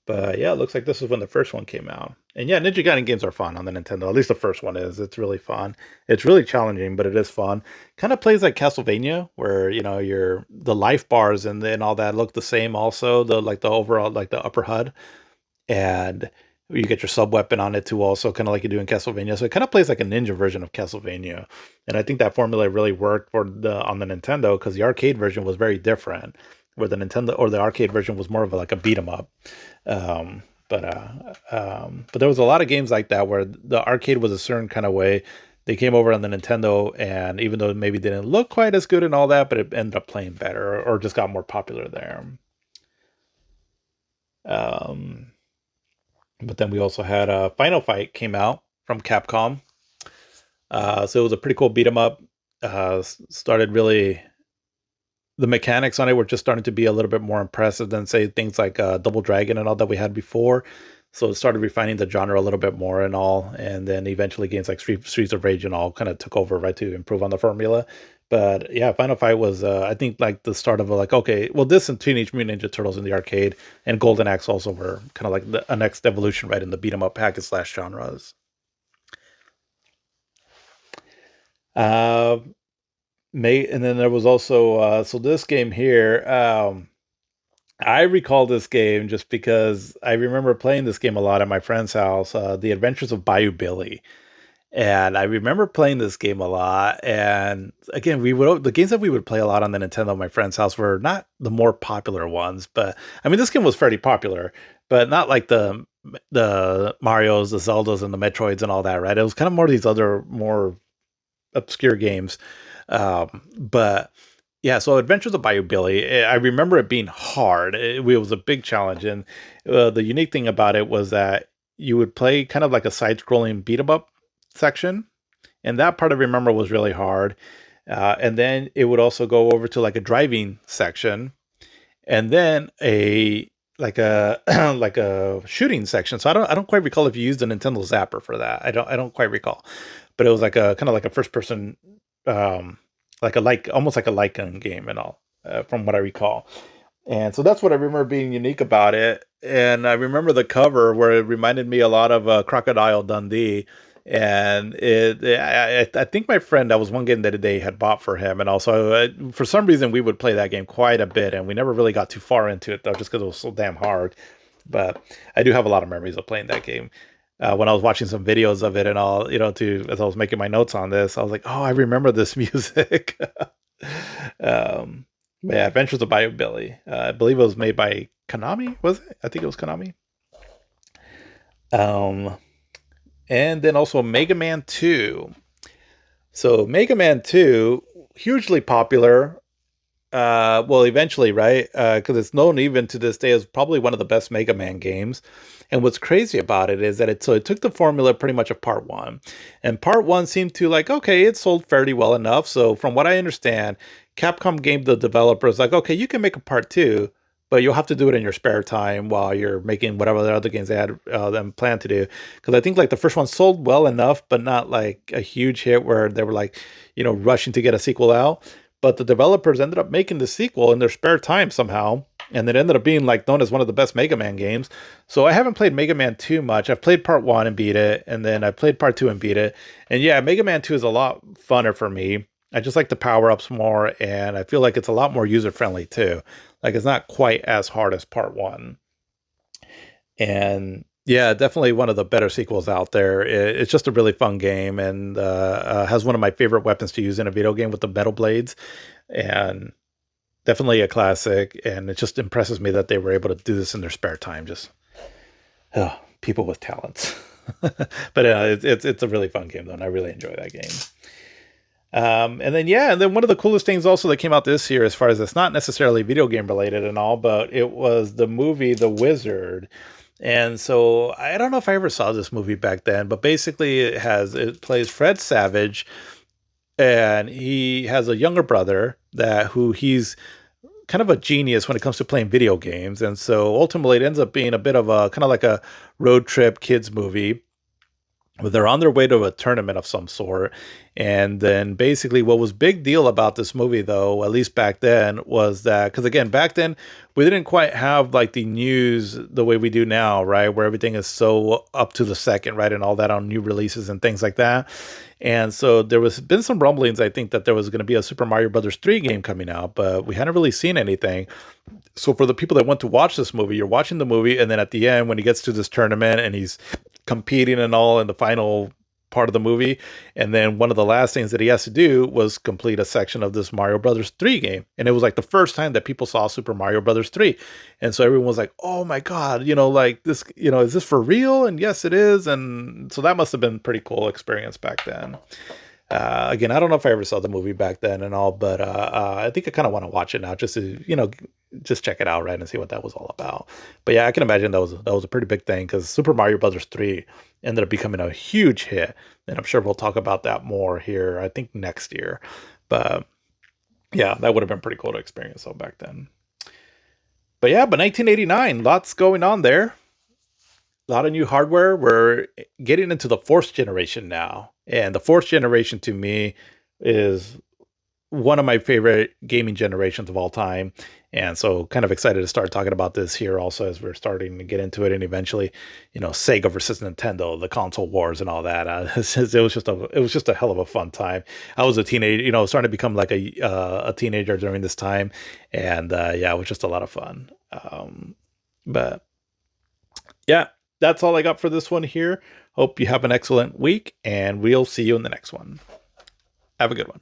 But yeah, it looks like this is when the first one came out. And yeah, Ninja Gaiden games are fun on the Nintendo. At least the first one is. It's really fun. It's really challenging, but it is fun. Kind of plays like Castlevania, where the life bars and all that look the same. Also, the overall like the upper HUD. and you get your sub weapon on it too, also kind of like you do in Castlevania. So it kind of plays like a ninja version of Castlevania, and I think that formula really worked for the on the Nintendo because the arcade version was very different, where the Nintendo or the arcade version was more of like a beat 'em up. But there was a lot of games like that where the arcade was a certain kind of way. They came over on the Nintendo, and even though it maybe didn't look quite as good and all that, but it ended up playing better or just got more popular there. Um, but then we also had Final Fight came out from Capcom. So it was a pretty cool beat 'em up. Started really the mechanics on it were just starting to be a little bit more impressive than say things like Double Dragon and all that we had before. So it started refining the genre a little bit more and all, and then eventually games like Streets of Rage and all kind of took over right to improve on the formula. But yeah, Final Fight was I think like the start of like okay, well this and Teenage Mutant Ninja Turtles in the arcade and Golden Axe also were kind of like a next evolution right in the beat 'em up hack and slash genres. Uh, and then there was also so this game here. I recall this game just because I remember playing this game a lot at my friend's house, The Adventures of Bayou Billy. And I remember playing this game a lot. And again, the games that we would play a lot on the Nintendo at my friend's house were not the more popular ones, but I mean this game was fairly popular, but not like the Marios, the Zeldas, and the Metroids and all that, right? It was kind of more these other more obscure games. But yeah, so Adventures of Bayou Billy, I remember it being hard. It was a big challenge, and the unique thing about it was that you would play kind of like a side-scrolling beat 'em up section, and that part I remember was really hard. And then it would also go over to like a driving section, and then a like a like a shooting section. So I don't quite recall if you used a Nintendo Zapper for that. I don't quite recall, but it was like a kind of like a first person, um, like almost like a light gun game and all, from what I recall. And so that's what I remember being unique about it. And I remember the cover where it reminded me a lot of Crocodile Dundee. And I think my friend, that was one game that they had bought for him. And also, for some reason, we would play that game quite a bit. And we never really got too far into it, though, just because it was so damn hard. But I do have a lot of memories of playing that game. When I was watching some videos of it and all, as I was making my notes on this, I was like, oh, I remember this music. um, but yeah, Adventures of Bio Billy. I believe it was made by Konami, was it? I think it was Konami. Um, and then also Mega Man 2. So Mega Man 2, hugely popular. Well, eventually, right? Because it's known even to this day as probably one of the best Mega Man games. And what's crazy about it is that it took the formula pretty much of part one, and part one seemed to like okay, it sold fairly well enough. So from what I understand, Capcom gave the developers like okay, you can make a part two, but you'll have to do it in your spare time while you're making whatever the other games they had them planned to do. Because I think like the first one sold well enough, but not like a huge hit where they were like rushing to get a sequel out. But the developers ended up making the sequel in their spare time somehow, and it ended up being like known as one of the best Mega Man games. So I haven't played Mega Man 2 much. I've played part 1 and beat it, and then I played part 2 and beat it. And yeah, Mega Man 2 is a lot funner for me. I just like the power-ups more, and I feel like it's a lot more user-friendly too. Like it's not quite as hard as part 1. And yeah, definitely one of the better sequels out there. It's just a really fun game, and has one of my favorite weapons to use in a video game with the metal blades, and definitely a classic. And it just impresses me that they were able to do this in their spare time. Just people with talents. But it's a really fun game though, and I really enjoy that game. And then one of the coolest things also that came out this year, as far as it's not necessarily video game related and all, but it was the movie The Wizard. And so I don't know if I ever saw this movie back then, but basically it plays Fred Savage, and he has a younger brother who he's kind of a genius when it comes to playing video games. And so ultimately it ends up being a bit of a kind of like a road trip kids movie but they're on their way to a tournament of some sort. And then basically what was big deal about this movie, though, at least back then, was that, because again, back then we didn't quite have like the news the way we do now, right, where everything is so up to the second, right, and all that on new releases and things like that. And so there was been some rumblings, I think, that there was going to be a Super Mario Brothers 3 game coming out, but we hadn't really seen anything. So for the people that went to watch this movie, you're watching the movie, and then at the end, when he gets to this tournament and he's competing and all in the final part of the movie, and then one of the last things that he has to do was complete a section of this Mario Brothers 3 game. And it was like the first time that people saw Super Mario Brothers 3. And so everyone was like, "Oh my god, like this, is this for real?" And yes, it is. And so that must have been a pretty cool experience back then. Again, I don't know if I ever saw the movie back then and all, but I think I kind of want to watch it now just to, just check it out, right, and see what that was all about. But yeah, I can imagine that was a pretty big thing because Super Mario Brothers 3 ended up becoming a huge hit, and I'm sure we'll talk about that more here, I think next year. But yeah, that would have been pretty cool to experience so back then. But yeah, but 1989, lots going on there. A lot of new hardware. We're getting into the fourth generation now. And the fourth generation to me is one of my favorite gaming generations of all time. And so kind of excited to start talking about this here also as we're starting to get into it and eventually, Sega versus Nintendo, the console wars and all that. It was just a hell of a fun time. I was a teenager, starting to become like a teenager during this time. And yeah, it was just a lot of fun. But yeah, that's all I got for this one here. Hope you have an excellent week, and we'll see you in the next one. Have a good one.